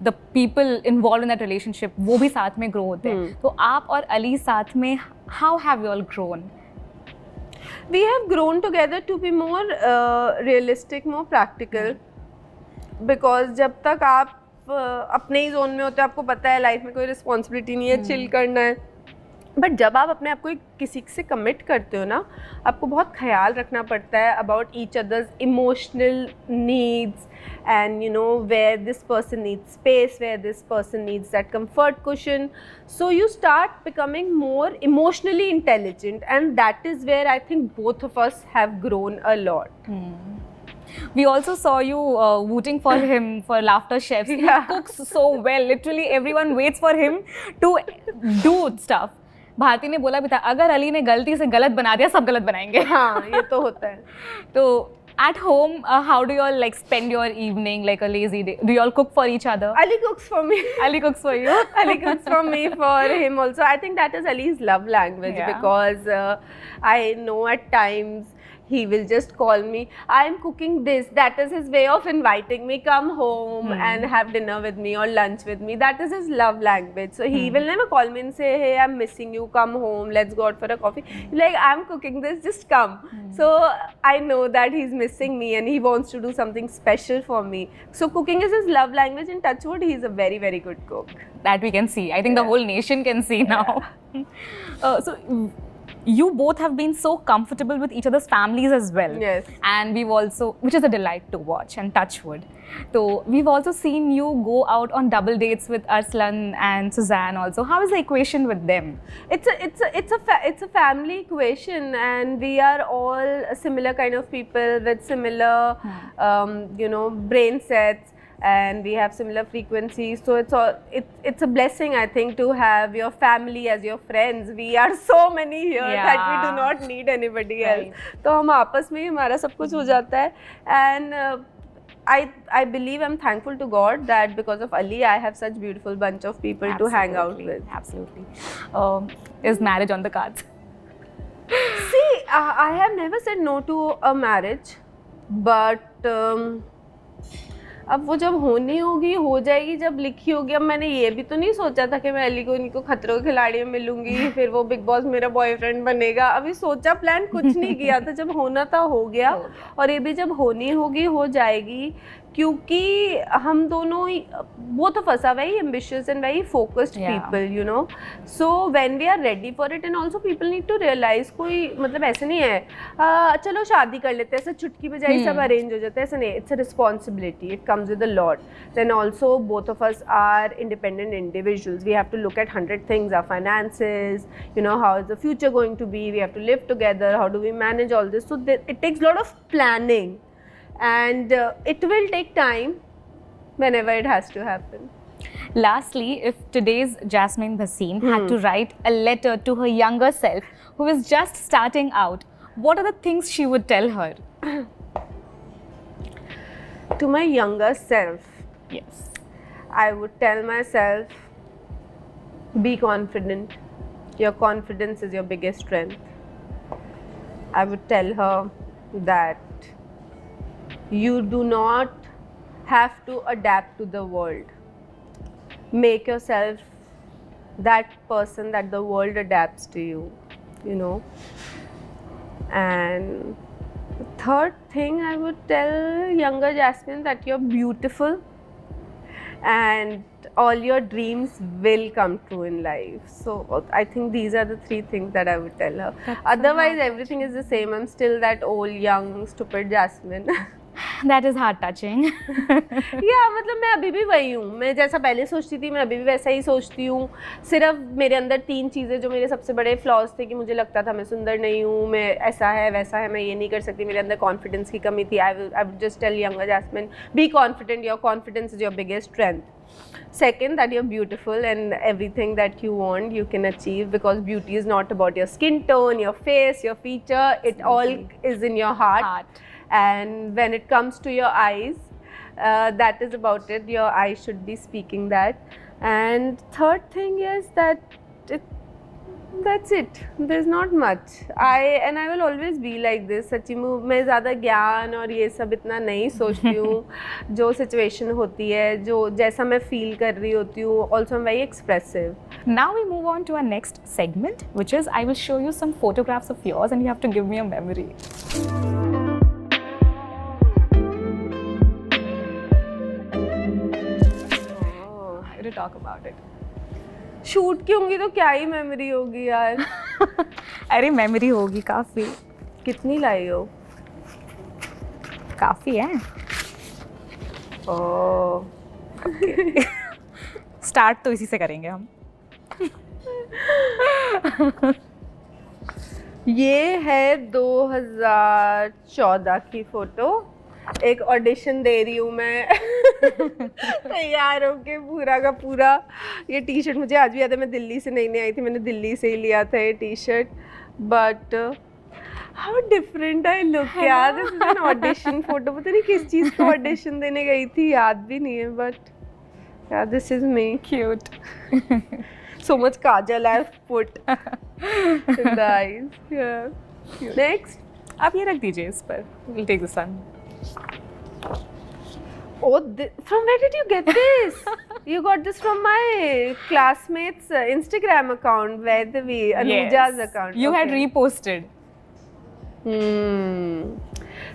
[SPEAKER 2] the people involved in that relationship, वो भी साथ में ग्रो होते हैं. तो आप और अली साथ में, how have you all grown?
[SPEAKER 1] We have grown together to be more realistic, more practical, because जब तक आप अपने ही जोन में होते हैं, आपको पता है लाइफ में कोई रिस्पॉन्सिबिलिटी नहीं है, चिल करना है. बट जब आप अपने आप को किसी से कमिट करते हो ना, आपको बहुत ख्याल रखना पड़ता है about each others emotional needs, and you know where this person needs space, where this person needs that comfort cushion. So you start becoming more emotionally intelligent, and that is where I think both of us have grown a lot.
[SPEAKER 2] We also saw you rooting for him for Laughter Chefs. He cooks so well. Literally everyone waits for him to do stuff. Bharti ने बोला भी था, अगर अली ने गलती से गलत बना दिया, सब गलत बनाएंगे.
[SPEAKER 1] हाँ, ये तो होता है.
[SPEAKER 2] तो at home, how do you all like spend your evening, like a lazy day? Do you all cook for each other?
[SPEAKER 1] Ali cooks for me.
[SPEAKER 2] Ali cooks for you.
[SPEAKER 1] Ali cooks for me, for him also. I think that is Ali's love language, because I know at times he will just call me, I am cooking this. That is his way of inviting me, come home and have dinner with me or lunch with me. That is his love language. So he will never call me and say, hey, I'm missing you, come home, let's go out for a coffee. Like, I'm cooking this, just come. So I know that he's missing me and he wants to do something special for me. So cooking is his love language, and touch wood, he's a very, very good cook.
[SPEAKER 2] That we can see. I think the whole nation can see now. So you both have been so comfortable with each other's families as well.
[SPEAKER 1] Yes.
[SPEAKER 2] And we've also, which is a delight to watch, and touch wood. So we've also seen you go out on double dates with Arslan and Suzanne also. How is the equation with them?
[SPEAKER 1] It's a family equation, and we are all a similar kind of people with similar you know, brain sets, and we have similar frequencies. So it's a blessing, I think, to have your family as your friends. We are so many here that we do not need anybody else. तो हम आपस में ही हमारा सब कुछ हो जाता है. And I believe, I'm thankful to God that because of Ali, I have such beautiful bunch of people to hang out with.
[SPEAKER 2] Absolutely. Is marriage on the cards?
[SPEAKER 1] See, I have never said no to a marriage, but अब वो जब होनी होगी हो जाएगी, जब लिखी होगी. अब मैंने ये भी तो नहीं सोचा था कि मैं अली को इनको खतरों के खिलाड़ी में मिलूंगी, फिर वो बिग बॉस मेरा बॉयफ्रेंड बनेगा. अभी सोचा प्लान कुछ नहीं किया था. जब होना था हो गया, और ये भी जब होनी होगी हो जाएगी, क्योंकि हम दोनों both of us are very ambitious and very focused people, you know. So when we are ready for it, and also people need to realize, कोई मतलब ऐसे नहीं है चलो शादी कर लेते हैं, ऐसा चुटकी बजाई सब अरेंज हो जाता है, ऐसा नहीं. It's a responsibility, it comes with a lot. Then also both of us are independent individuals. We have to look at 100 things, our finances, you know, how is the future going to be, we have to live together, how do we manage all this. So it takes a lot of planning, and it will take time whenever it has to happen.
[SPEAKER 2] Lastly, if today's Jasmine Bhasin had to write a letter to her younger self who is just starting out, what are the things she would tell her?
[SPEAKER 1] To my younger self,
[SPEAKER 2] Yes.
[SPEAKER 1] I would tell myself, be confident. Your confidence is your biggest strength. I would tell her that you do not have to adapt to the world. Make yourself that person that the world adapts to you, you know. And the third thing I would tell younger Jasmine, that you're beautiful and all your dreams will come true in life. So I think these are the three things that I would tell her. Otherwise everything is the same. I'm still that old young stupid Jasmine.
[SPEAKER 2] That is heart touching.
[SPEAKER 1] या मतलब मैं अभी भी वही हूँ, मैं जैसा पहले सोचती थी मैं अभी भी वैसा ही सोचती हूँ. सिर्फ मेरे अंदर 3 चीज़ें जो मेरे सबसे बड़े फ्लॉज थे कि मुझे लगता था मैं सुंदर नहीं हूँ, मैं ऐसा है वैसा है, मैं ये नहीं कर सकती, मेरे अंदर कॉन्फिडेंस की कमी थी. I would just tell younger Jasmin, be confident, your confidence is your biggest strength. Second, that you're beautiful and everything that you want you can achieve, because beauty is not about your skin tone, your face, your feature. It all is in your heart. And when it comes to your eyes, that is about it. Your eyes should be speaking that. And third thing is that that's it. There's not much. I will always be like this. सच्ची में मैं ज़्यादा ज्ञान और ये सब इतना नहीं सोचती हूँ. जो सिचुएशन होती है, जो जैसा मैं फील कर रही होती हूँ. Also I'm very expressive.
[SPEAKER 2] Now we move on to our next segment, which is I will show you some photographs of yours and you have to give me a memory. I will talk about it.
[SPEAKER 1] Shoot की होंगी तो क्या ही memory होगी यार.
[SPEAKER 2] अरे memory होगी काफ़ी.
[SPEAKER 1] कितनी लाई हो?
[SPEAKER 2] काफ़ी है.
[SPEAKER 1] ओह.
[SPEAKER 2] स्टार्ट तो इसी से करेंगे हम.
[SPEAKER 1] ये है 2014 की फ़ोटो. एक ऑडिशन दे रही हूँ मैं. तैयार होके पूरा का पूरा. ये टी शर्ट मुझे आज भी याद है, मैं दिल्ली से नई आई थी, मैंने दिल्ली से ही लिया था ये T shirt. But how different I look यार. This is an audition photo. पता नहीं किस चीज़ को ऑडिशन देने गई थी, याद भी नहीं है. बट यार this is me.
[SPEAKER 2] Cute.
[SPEAKER 1] So much kajal I've put in the eyes. Yeah. Next.
[SPEAKER 2] आप ये रख दीजिए इस पर. We'll take this one.
[SPEAKER 1] Oh, from where did you get this? You got this from my classmate's Instagram account, Vaidavi, Anuja's account.
[SPEAKER 2] You had reposted.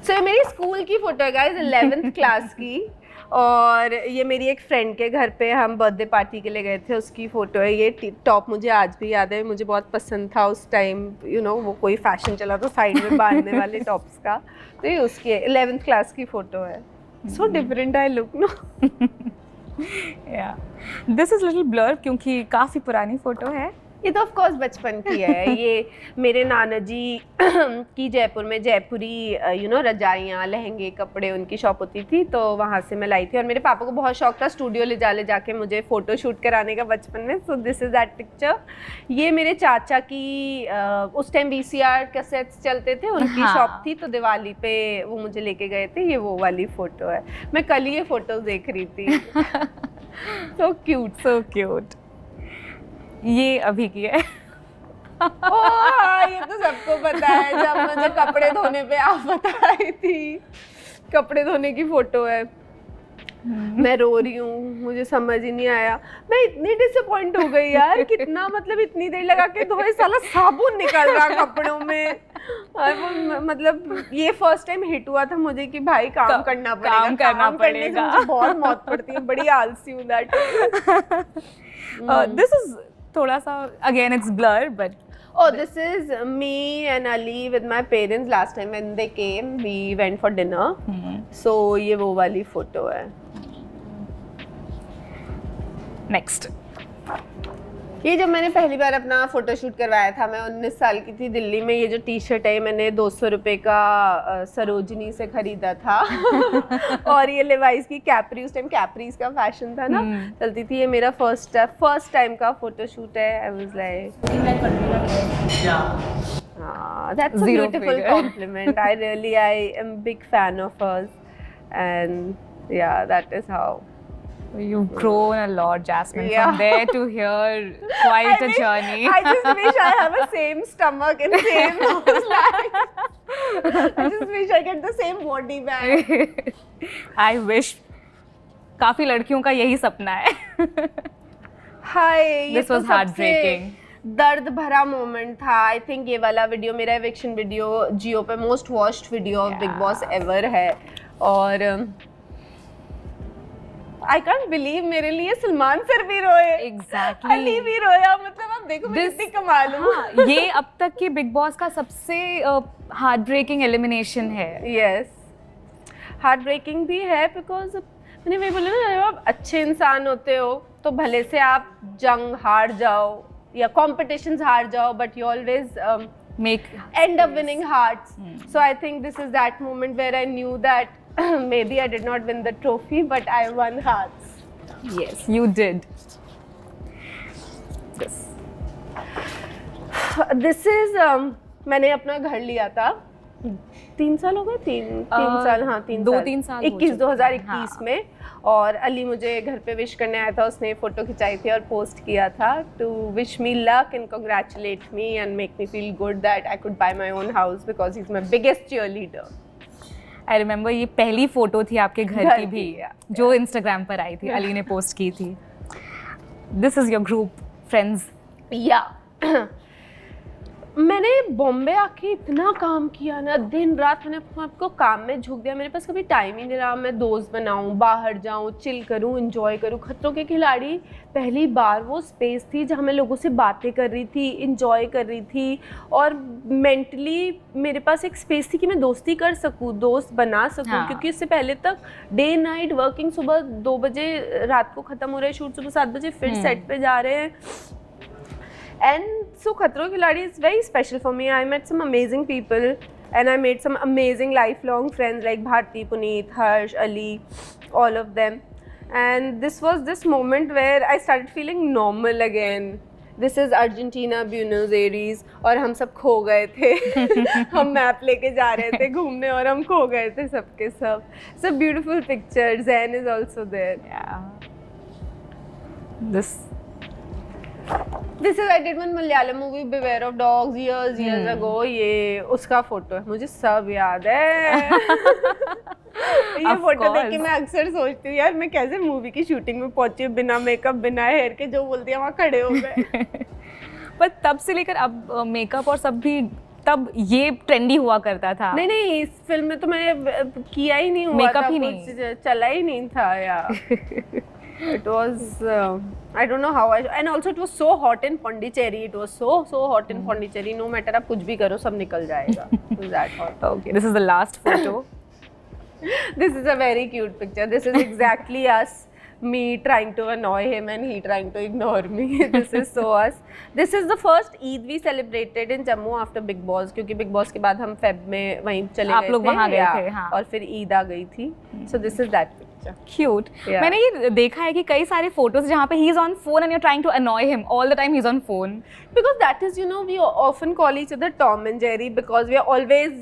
[SPEAKER 1] So ये मेरी school की photo है guys, 11th क्लास की. और ये मेरी एक friend के घर पे हम बर्थडे पार्टी के लिए गए थे, उसकी फ़ोटो है. ये टॉप मुझे आज भी याद है, मुझे बहुत पसंद था उस टाइम. यू नो वो कोई फैशन चला तो साइड में बांधने वाले टॉप्स का. तो ये उसकी 11th क्लास की फ़ोटो है. So different I look no.
[SPEAKER 2] Yeah this is little blur क्योंकि काफ़ी पुरानी फ़ोटो है.
[SPEAKER 1] ये तो ऑफ कोर्स बचपन की है. ये मेरे नाना जी की जयपुर में जयपुरी यू नो रजाइयाँ, लहंगे, कपड़े उनकी शॉप होती थी, तो वहाँ से मैं लाई थी. और मेरे पापा को बहुत शौक था स्टूडियो ले जाके मुझे फ़ोटो शूट कराने का बचपन में. So this is that picture. ये मेरे चाचा की उस टाइम VCR कैसेट्स चलते थे, उनकी शॉप थी, तो दिवाली पे वो मुझे लेके गए थे. ये वो वाली फ़ोटो है. मैं कल ये फ़ोटोज़ देख रही थी. So cute, so cute.
[SPEAKER 2] ये अभी की है.
[SPEAKER 1] ये तो सबको पता है. जब मुझे कपड़े धोने पे आप बताई थी, कपड़े धोने की फोटो है. मैं रो रही हूँ, मुझे समझ ही नहीं आया. मैं इतनी डिसअपॉइंट हो गई यार. कितना मतलब इतनी देर लगा के धोए, साला साबुन निकल रहा कपड़ों में. और वो मतलब ये फर्स्ट टाइम हिट हुआ था मुझे कि भाई काम करना पड़ेगा.
[SPEAKER 2] काम करने से
[SPEAKER 1] मुझे बहुत मौत पड़ती है. बड़ी आलसी हूँ दैट.
[SPEAKER 2] दिस इज थोड़ा सा again it's blur but
[SPEAKER 1] oh this is me and Ali with my parents last time when they came. We went for dinner. So ये वो वाली फोटो है.
[SPEAKER 2] next.
[SPEAKER 1] ये जब मैंने पहली बार अपना फोटोशूट करवाया था, मैं 19 साल की थी दिल्ली में. ये जो टी शर्ट है मैंने 200 रुपये का सरोजनी से ख़रीदा था. और ये लेवाइस की कैपरी, उस टाइम कैपरीज का फैशन था ना, चलती थी. ये मेरा फर्स्ट टाइम का फोटोशूट है. आई was like that's a beautiful compliment. I am big fan of hers. And yeah, that is how.
[SPEAKER 2] You've grown a lot, Jasmine. Yeah. From there to here, quite a journey.
[SPEAKER 1] I just wish I have a same stomach and same nose line. I just wish I get the same body back.
[SPEAKER 2] I wish. काफी लड़कियों का यही सपना है.
[SPEAKER 1] हाय, ये
[SPEAKER 2] This was heartbreaking.
[SPEAKER 1] दर्द भरा moment था. आई थिंक ये वाला वीडियो मेरा एविक्शन वीडियो जियो पे most watched video of big boss ever है. और आई कांट बिलीव मेरे लिए सलमान सर भी रोए,
[SPEAKER 2] Exactly.
[SPEAKER 1] अली भी रोया. मतलब आप देखो मैं कितनी कमाल हूँ.
[SPEAKER 2] हाँ, ये अब तक के बिग बॉस का सबसे हार्ट ब्रेकिंग एलिमिनेशन है.
[SPEAKER 1] यस, हार्ट ब्रेकिंग भी है बिकॉज मैंने वही बोला ना, जब आप अच्छे इंसान होते हो तो भले से आप जंग हार जाओ या कॉम्पिटिशंस हार जाओ, but you always
[SPEAKER 2] Make
[SPEAKER 1] end up winning hearts. So I think this is that moment where I knew that maybe I did not win the trophy, but I won hearts.
[SPEAKER 2] yes, you did.
[SPEAKER 1] This is मैंने अपना घर लिया था 3 साल हो गए, तीन साल, हाँ
[SPEAKER 2] 2-3 साल
[SPEAKER 1] 2021
[SPEAKER 2] हाँ.
[SPEAKER 1] में. और अली मुझे घर पे विश करने आया था, उसने फोटो खिंचाई थी और पोस्ट किया था to wish me luck and congratulate me and make me feel good that I could buy my own house because he is my biggest cheerleader.
[SPEAKER 2] I remember ये पहली फोटो थी आपके घर की भी,
[SPEAKER 1] yeah.
[SPEAKER 2] जो इंस्टाग्राम पर आई थी, अली ने पोस्ट की थी. This is your group friends.
[SPEAKER 1] या मैंने बॉम्बे आके इतना काम किया ना, दिन रात मैंने अपने आप को काम में झोंक दिया. मेरे पास कभी टाइम ही नहीं रहा मैं दोस्त बनाऊं, बाहर जाऊं, चिल करूं, एंजॉय करूं. खतरों के खिलाड़ी पहली बार वो स्पेस थी जहां मैं लोगों से बातें कर रही थी, एंजॉय कर रही थी, और मेंटली मेरे पास एक स्पेस थी कि मैं दोस्ती कर सकूं, दोस्त बना सकूं.
[SPEAKER 2] हाँ.
[SPEAKER 1] क्योंकि इससे पहले तक डे नाइट वर्किंग, सुबह 2 बजे रात को ख़त्म हो रहा है शूट, सुबह 7 बजे फिर सेट पे जा रहे हैं. And so Khatro Ke Khiladi is very special for me. I met some amazing people and I made some amazing lifelong friends like Bharti, Puneet, Harsh, Ali, all of them. And this was this moment where I started feeling normal again. This is Argentina, Buenos Aires, और हम सब खो गए थे. हम map लेके जा रहे थे घूमने और हम खो गए थे सबके सब. So beautiful pictures. Zen is also there.
[SPEAKER 2] Yeah.
[SPEAKER 1] This is I did one Malayalam movie Beware of Dogs years ago. ये उसका फोटो है, मुझे सब याद है. ये फोटो देख के मैं अक्सर सोचती हूँ यार मैं कैसे मूवी की शूटिंग में पहुंची बिना मेकअप बिना हेयर के, जो बोलती है वहाँ खड़े हो गए.
[SPEAKER 2] पर तब से लेकर अब मेकअप और सब भी तब ये ट्रेंडी हुआ करता था.
[SPEAKER 1] नहीं इस फिल्म में तो मैंने किया ही नहीं हुआ
[SPEAKER 2] मेकअप
[SPEAKER 1] था,
[SPEAKER 2] ही
[SPEAKER 1] कुछ
[SPEAKER 2] नहीं.
[SPEAKER 1] चला ही नहीं था यार. It was I don't know how and also it was so hot in Pondicherry. It was so hot in Pondicherry. No matter आप कुछ भी करो सब निकल जाएगा. It was that hot.
[SPEAKER 2] Okay, this is the last photo.
[SPEAKER 1] This is a very cute picture. This is exactly us. Me trying to annoy him and he trying to ignore me. This is so us. This is the first Eid we celebrated in Jammu after Big Boss, क्योंकि Big Boss के बाद हम Feb में वहीं चले
[SPEAKER 2] आप लोग वहाँ गए थे, हाँ.
[SPEAKER 1] और फिर ईद आ गई थी. So this is that picture.
[SPEAKER 2] Cute.
[SPEAKER 1] Yeah.
[SPEAKER 2] मैंने ये देखा है कि कई सारे फोटोज जहाँ पे he is on phone and you're trying to annoy him all the time. He's on phone.
[SPEAKER 1] Because that is, we often call each other Tom and Jerry because we are always,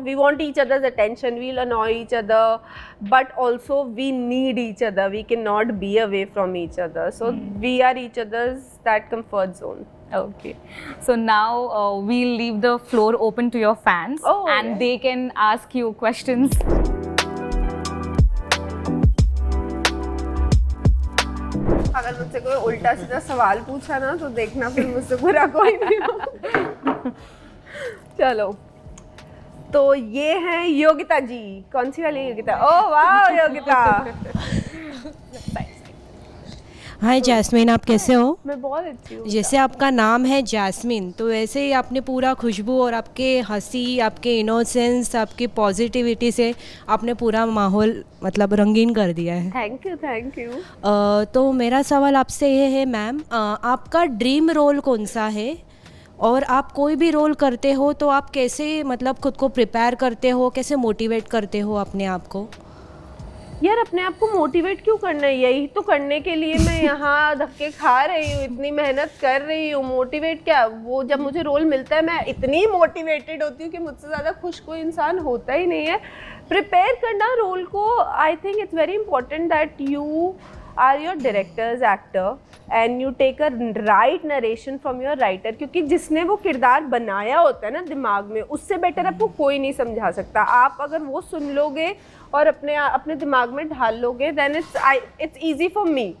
[SPEAKER 1] we want each other's attention. We'll annoy each other, but also we need each other. We cannot be away from each other. So we are each other's that comfort zone.
[SPEAKER 2] Okay. So now we'll leave the floor open to your fans and they can ask you questions.
[SPEAKER 1] अगर मुझसे कोई उल्टा सीधा सवाल पूछा ना तो देखना फिर मुझसे बुरा कोई नहीं हो. चलो तो ये है योगिता जी. कौन सी वाली योगिता? ओह वाह योगिता.
[SPEAKER 3] हाय जैस्मिन, आप कैसे हो?
[SPEAKER 1] मैं बहुत अच्छी हूँ.
[SPEAKER 3] जैसे आपका नाम है जैस्मिन, तो वैसे ही आपने पूरा खुशबू और आपके हंसी, आपके इनोसेंस, आपकी पॉजिटिविटी से आपने पूरा माहौल मतलब रंगीन कर दिया है.
[SPEAKER 1] Thank you.
[SPEAKER 3] तो मेरा सवाल आपसे ये है मैम, आपका ड्रीम रोल कौन सा है? और आप कोई भी रोल करते हो तो आप कैसे मतलब खुद को प्रिपेयर करते हो, कैसे मोटिवेट करते हो अपने आप को?
[SPEAKER 1] यार अपने आप को मोटिवेट क्यों करना है? यही तो करने के लिए मैं यहाँ धक्के खा रही हूँ, इतनी मेहनत कर रही हूँ. मोटिवेट क्या, वो जब मुझे रोल मिलता है मैं इतनी मोटिवेटेड होती हूँ कि मुझसे ज़्यादा खुश कोई इंसान होता ही नहीं है. प्रिपेयर करना रोल को, I think it's very important that you are your director's actor and you take a right narration from your writer, क्योंकि जिसने वो किरदार बनाया होता है ना दिमाग में, उससे बेटर आपको कोई नहीं समझा सकता. आप अगर वो सुन लोगे और अपने दिमाग में ढाल लोगे then it's easy for me.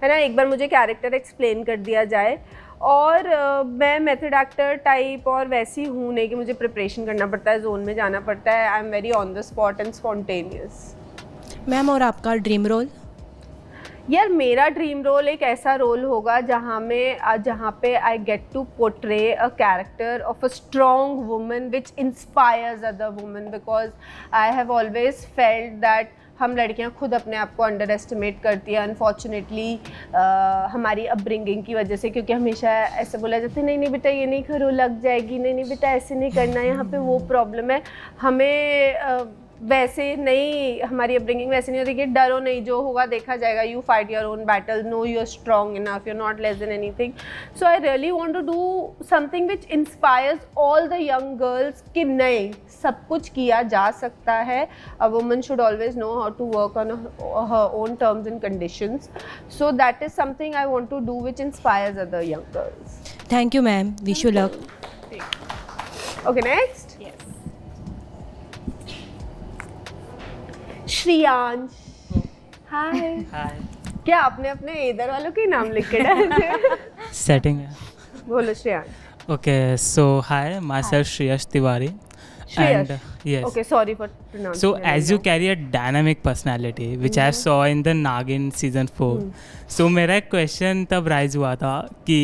[SPEAKER 1] है ना, एक बार मुझे कैरेक्टर एक्सप्लेन कर दिया जाए। और मैं मेथड एक्टर टाइप और वैसी हूँ नहीं कि मुझे प्रिपरेशन करना पड़ता है, जोन में जाना पड़ता है। I am very on the spot and spontaneous.
[SPEAKER 3] Ma'am और आपका ड्रीम रोल?
[SPEAKER 1] यार मेरा ड्रीम रोल एक ऐसा रोल होगा जहाँ पे I get to portray a character of a strong woman which inspires other woman, because I have always felt that हम लड़कियां खुद अपने आप को अंडर एस्टिमेट करती हैं अनफॉर्चुनेटली, हमारी अपब्रिंगिंग की वजह से। क्योंकि हमेशा ऐसे बोला जाता है नहीं नहीं बेटा ये नहीं करो लग जाएगी, नहीं नहीं बेटा ऐसे नहीं करना, यहाँ पे वो प्रॉब्लम है। हमें वैसे नहीं, हमारी अपब्रिंगिंग वैसे नहीं होती कि डरो नहीं, जो होगा देखा जाएगा, you fight your own battle, know you are strong enough, you are not less than anything. So I really want to do something which inspires all the young girls कि नहीं सब कुछ किया जा सकता है। A woman should always know how to work on her own terms and conditions. So that is something I want to do which inspires other young girls.
[SPEAKER 3] Thank you ma'am, wish you luck.
[SPEAKER 1] Okay next, Shreyansh. Hi.
[SPEAKER 4] Hi.
[SPEAKER 1] क्या आपने अपने इधर वालों के नाम लिख के डाले?
[SPEAKER 4] सेटिंग है।
[SPEAKER 1] बोलो Shreyansh.
[SPEAKER 4] Okay, so hi, myself Shreyash Tiwari.
[SPEAKER 1] Shreyash.
[SPEAKER 4] And yes.
[SPEAKER 1] Okay, sorry for pronouncing.
[SPEAKER 4] So
[SPEAKER 1] your
[SPEAKER 4] as
[SPEAKER 1] name
[SPEAKER 4] you carry a dynamic personality, which I saw in the Nagin season 4, so मेरा एक question तब rise हुआ था कि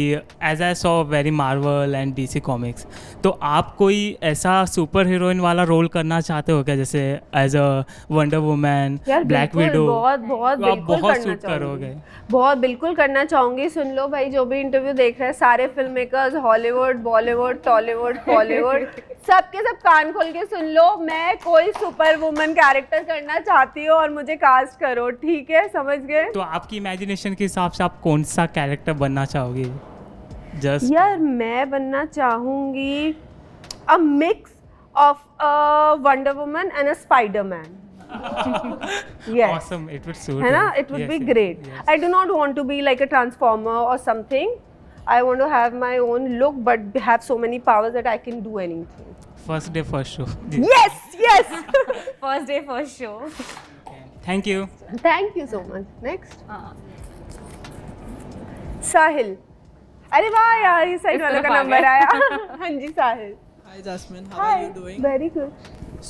[SPEAKER 4] as I saw very Marvel and DC comics, तो आप कोई ऐसा सुपर हीरोइन वाला रोल करना चाहते हो क्या, जैसे एज अ वंडर वुमन,
[SPEAKER 1] यार
[SPEAKER 4] ब्लैक
[SPEAKER 1] बिल्कुल,
[SPEAKER 4] विडो?
[SPEAKER 1] बहुत बहुत
[SPEAKER 4] तो आप
[SPEAKER 1] बिल्कुल
[SPEAKER 4] बहुत
[SPEAKER 1] करना
[SPEAKER 4] सूट करोगे।
[SPEAKER 1] चाहूंगी, बहुत बिल्कुल करना चाहूंगी। सुन लो भाई, जो भी इंटरव्यू देख रहे हैं सारे film makers, Hollywood, Bollywood, Tollywood, Bollywood, सबके सब कान खोल के सुन लो, मैं कोई सुपर वुमन कैरेक्टर करना चाहती हूँ और मुझे कास्ट करो, ठीक है, समझ गए?
[SPEAKER 4] तो आपकी इमेजिनेशन के हिसाब से आप कौन सा कैरेक्टर बनना चाहोगे? जस्ट
[SPEAKER 1] यार मैं बनना चाहूंगी अ mix of a wonder woman and a Spiderman. Yes.
[SPEAKER 4] awesome, it would suit
[SPEAKER 1] है ना,
[SPEAKER 4] you.
[SPEAKER 1] it would
[SPEAKER 4] Yes,
[SPEAKER 1] be
[SPEAKER 4] yes,
[SPEAKER 1] great.
[SPEAKER 4] yes.
[SPEAKER 1] I do not want to be like a transformer or something. I want to have my own look but have so many powers that I can do anything.
[SPEAKER 4] First day, first show.
[SPEAKER 1] Yes, yes.
[SPEAKER 2] First day, first show.
[SPEAKER 4] Thank you.
[SPEAKER 1] Thank you so much. Next. साहिल। अरे वाह यार, इस side वाले का number आया। हाँ जी साहिल।
[SPEAKER 5] Hi Jasmine, how are you doing?
[SPEAKER 1] Very good.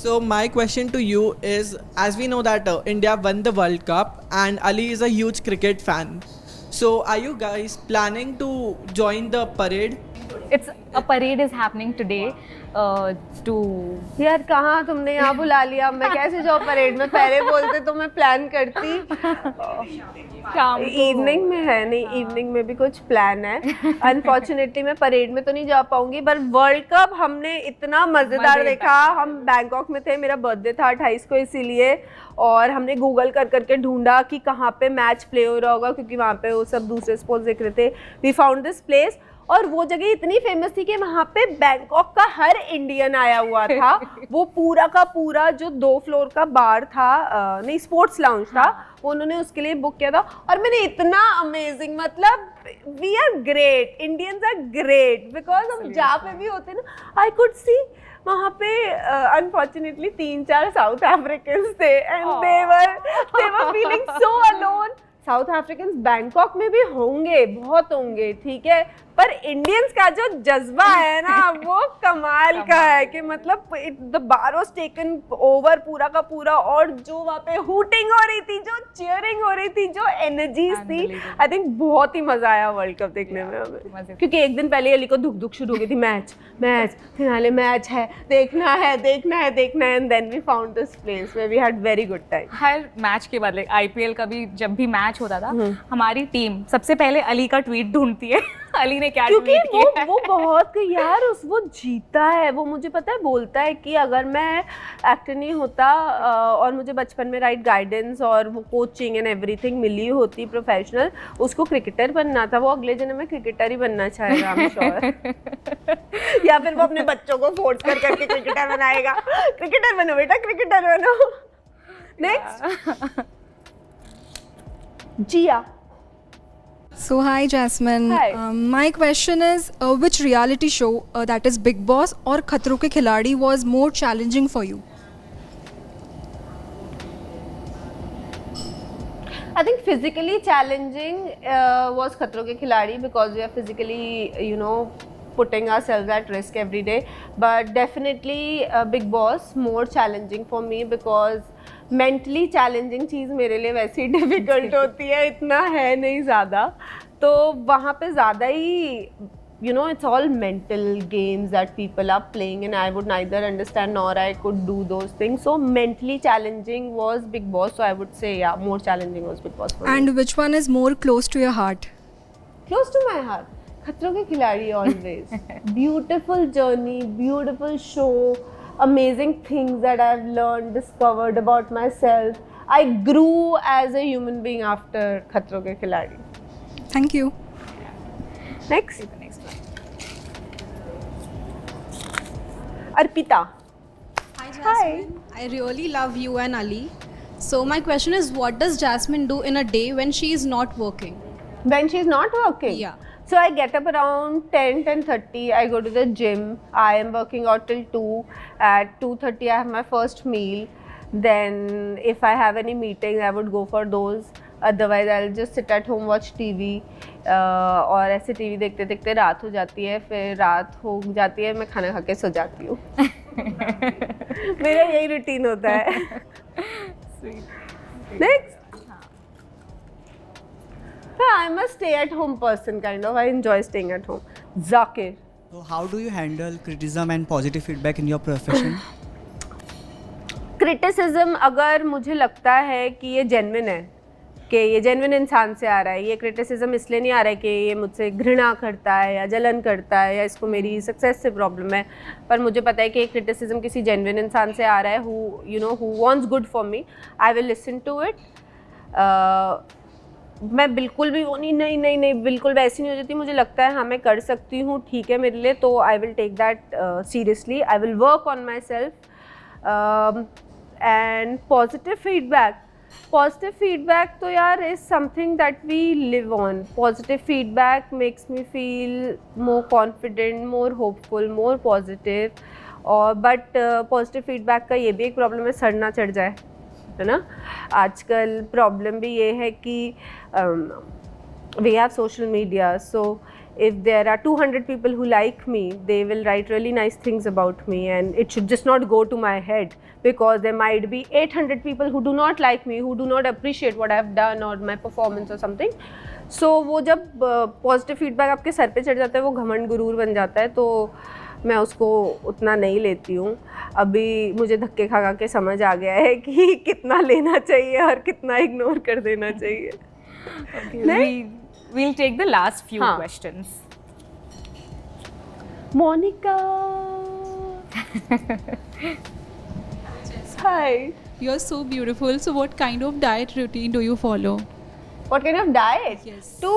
[SPEAKER 5] So my question to you is, as we know that India won the World Cup and Ali is a huge cricket fan. So are you guys planning to join the parade?
[SPEAKER 2] A parade is happening today to
[SPEAKER 1] यार कहाँ तुमने यहाँ बुला लिया, मैं कैसे जाऊँ parade में? पहले बोलते तो मैं प्लान करती।
[SPEAKER 2] शाम
[SPEAKER 1] इवनिंग में है, नहीं इवनिंग में भी कुछ प्लान है। अनफॉर्चुनेटली मैं परेड में तो नहीं जा पाऊंगी, पर वर्ल्ड कप हमने इतना मज़ेदार देखा। हम बैंकॉक में थे, मेरा बर्थडे था 28 को, इसीलिए, और हमने गूगल कर करके ढूंढा कि कहाँ पे मैच प्ले हो रहा होगा, क्योंकि वहाँ पे वो सब दूसरे स्पोर्ट्स देख रहे थे। वी फाउंड दिस प्लेस, और वो जगह इतनी फेमस थी कि वहाँ पे बैंकॉक का हर इंडियन आया हुआ था। वो पूरा का पूरा जो 2 फ्लोर का बार था, नहीं स्पोर्ट्स लाउंज था, वो उन्होंने उसके लिए बुक किया था। और मैंने इतना अमेजिंग, मतलब we are great, Indians are great, because हम जहाँ पे भी होते ना, आई कुड सी वहाँ पे अनफॉर्चुनेटली 3-4 साउथ अफ्रीकन थे and they were feeling so alone. South African Bangkok में भी होंगे, बहुत होंगे, ठीक है, पर इंडियंस का जो जज्बा है ना वो कमाल का है कि मतलब the bar was taken over पूरा का पूरा। और जो वहाँ पे हूटिंग हो रही थी, जो चीयरिंग हो रही थी, जो एनर्जीज थी, आई थिंक बहुत ही मजा आया वर्ल्ड कप देखने में हमें। क्योंकि एक दिन पहले अली को धुक धुक शुरू हो गई थी, मैच मैच फिनाले मैच है, देखना है देखना है देखना है, and then we found this place where we had very good time.
[SPEAKER 2] हर मैच के बाद, IPL का भी जब भी मैच होता था, हमारी टीम सबसे पहले अली का ट्वीट ढूंढती है। अली ने क्या
[SPEAKER 1] क्योंकि
[SPEAKER 2] ट्वीट किया है।
[SPEAKER 1] वो बहुत यार वो जीता है, वो मुझे पता है, बोलता है कि अगर मैं एक्टर नहीं होता और मुझे बचपन में राइट गाइडेंस और वो कोचिंग एंड एवरीथिंग मिली होती प्रोफेशनल, उसको क्रिकेटर बनना था, वो अगले जन्म में क्रिकेटर ही बनना चाहेगा, आई एम श्योर। या फिर वो अपने बच्चों को फोर्स कर करके क्रिकेटर बनाएगा, क्रिकेटर बनो बेटा, क्रिकेटर बनो। Next Jiya.
[SPEAKER 6] So hi Jasmine.
[SPEAKER 1] Hi.
[SPEAKER 6] My question is, which reality show, that is Big Boss or Khatron Ke Khiladi, was more challenging for you?
[SPEAKER 1] I think physically challenging was Khatron Ke Khiladi because we are physically, you know, putting ourselves at risk every day. But definitely Big Boss more challenging for me because mentally challenging चीज़ मेरे लिए वैसे ही difficult होती है, इतना है नहीं ज़्यादा. तो वहाँ पे ज़्यादा ही, you know, it's all mental games that people are playing and I would neither understand nor I could do those things. So mentally challenging was Big Boss. So I would say, yeah, more challenging was Big Boss for me.
[SPEAKER 6] And which one is more close to your heart?
[SPEAKER 1] Close to my heart. Khatron Ke Khiladi always. Beautiful journey, beautiful show, amazing things that I've learned, discovered about myself. I grew as a human being after Khatron Ke Khiladi.
[SPEAKER 6] Thank you.
[SPEAKER 1] Next. Arpita.
[SPEAKER 7] Hi Jasmine. I really love you and Ali. So my question is, what does Jasmine do in a day when she is not working?
[SPEAKER 1] When she's not working?
[SPEAKER 7] Yeah.
[SPEAKER 1] So I get up around 10:30. I go to the gym. I am working out till 2. At 2:30 I have my first meal. Then if I have any meetings, I would go for those. Otherwise I'll just sit at home, watch TV. और ऐसे TV देखते देखते रात हो जाती है, फिर रात हो जाती है, मैं खाना खा के सो जाती हूँ. मेरा यही रूटीन होता है. Next. I'm a stay-at-home person kind of. I enjoy staying at home. Zakir.
[SPEAKER 8] So how do you handle criticism and positive feedback in your profession?
[SPEAKER 1] Criticism अगर मुझे लगता है कि ये जेन्युइन है, कि ये जेन्युइन इंसान से आ रहा है, ये क्रिटिसिज्म इसलिए नहीं आ रहा है कि ये मुझसे घृणा करता है या जलन करता है या इसको मेरी सक्सेस से प्रॉब्लम है, पर मुझे पता है कि ये क्रिटिसिज्म किसी जेन्युइन इंसान से आ रहा है who wants good for me, I will listen to it. मैं बिल्कुल भी वो नहीं बिल्कुल वैसी नहीं हो जाती. मुझे लगता है हाँ मैं कर सकती हूँ, ठीक है मेरे लिए, तो I will take that seriously. I will work on my self. And positive feedback तो यार is something that we live on. Positive feedback makes me feel more confident, more hopeful, more positive. और but positive feedback का ये भी एक problem है, sir ना चढ़ जाए, है ना. आजकल प्रॉब्लम भी ये है कि we have social media, so if there are 200 people who like me, they will write really nice things about me, and it should just not go to my head, because there might be 800 people who do not like me, who do not appreciate what I have done or my performance or something. So वो जब positive feedback आपके sir पे चढ़ जाता है, वो घमंड गुरूर बन जाता है, तो मैं उसको उतना नहीं लेती हूँ. अभी मुझे धक्के खा के समझ आ गया है कि कितना लेना चाहिए और कितना इग्नोर कर देना चाहिए.
[SPEAKER 2] We'll take the last few
[SPEAKER 1] हाँ.
[SPEAKER 2] questions.
[SPEAKER 1] Monica. Hi.
[SPEAKER 9] You're so beautiful. So, what kind of diet routine do you follow?
[SPEAKER 1] What kind of diet?
[SPEAKER 9] Yes.
[SPEAKER 1] To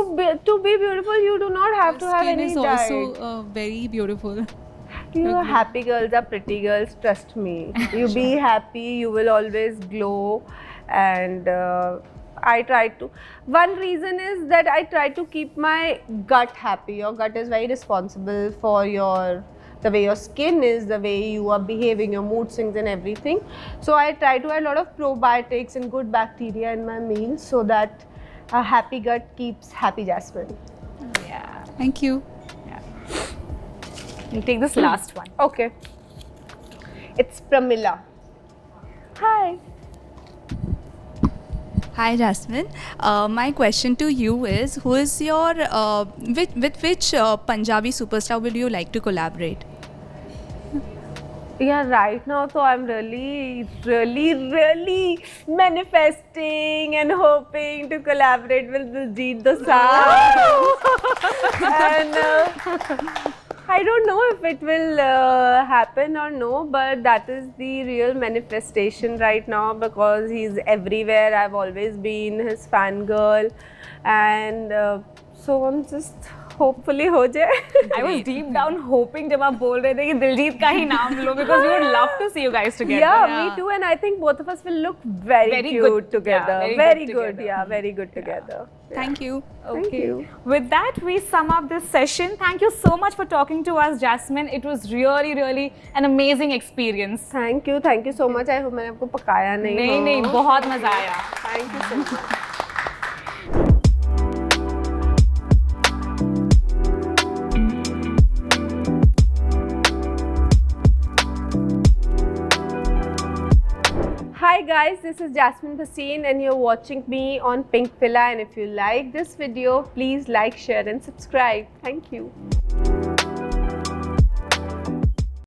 [SPEAKER 1] be beautiful, you do not have to have
[SPEAKER 9] Skin
[SPEAKER 1] any
[SPEAKER 9] is
[SPEAKER 1] diet.
[SPEAKER 9] also very beautiful.
[SPEAKER 1] You happy girls are pretty girls. Trust me. You be happy. You will always glow. And I try to. One reason is that I try to keep my gut happy. Your gut is very responsible for the way your skin is, the way you are behaving, your mood swings and everything. So I try to add a lot of probiotics and good bacteria in my meals so that a happy gut keeps happy Jasmine.
[SPEAKER 2] Yeah.
[SPEAKER 9] Thank you.
[SPEAKER 2] We'll take this last one.
[SPEAKER 1] Okay. It's Pramila. Hi.
[SPEAKER 10] Hi Jasmine. My question to you is, who is your with which Punjabi superstar would you like to collaborate?
[SPEAKER 1] Yeah, right now, so I'm really manifesting and hoping to collaborate with Diljit Dosanjh. And I don't know if it will happen or no, but that is the real manifestation right now because he's everywhere. I've always been his fangirl, and so I'm just hopefully हो जाए.
[SPEAKER 2] I was deep down hoping जब आप बोल रहे थे कि दिलजीत का ही नाम लो, because we would love to see you guys together.
[SPEAKER 1] Yeah, me too, and I think both of us will look very cute
[SPEAKER 2] good
[SPEAKER 1] together.
[SPEAKER 2] Yeah,
[SPEAKER 1] very
[SPEAKER 2] good
[SPEAKER 1] good,
[SPEAKER 2] together.
[SPEAKER 1] yeah, very good together. Yeah.
[SPEAKER 10] Thank you.
[SPEAKER 1] Thank you.
[SPEAKER 2] With that, we sum up this session. Thank you so much for talking to us, Jasmine. It was really an amazing experience.
[SPEAKER 1] Thank you so much. I hope मैंने आपको पकाया नहीं.
[SPEAKER 2] नहीं, बहुत मजा आया.
[SPEAKER 1] Thank you so much. Hi guys, this is Jasmine Bhasin and you're watching me on Pink Villa, and if you like this video, please like, share and subscribe. Thank you.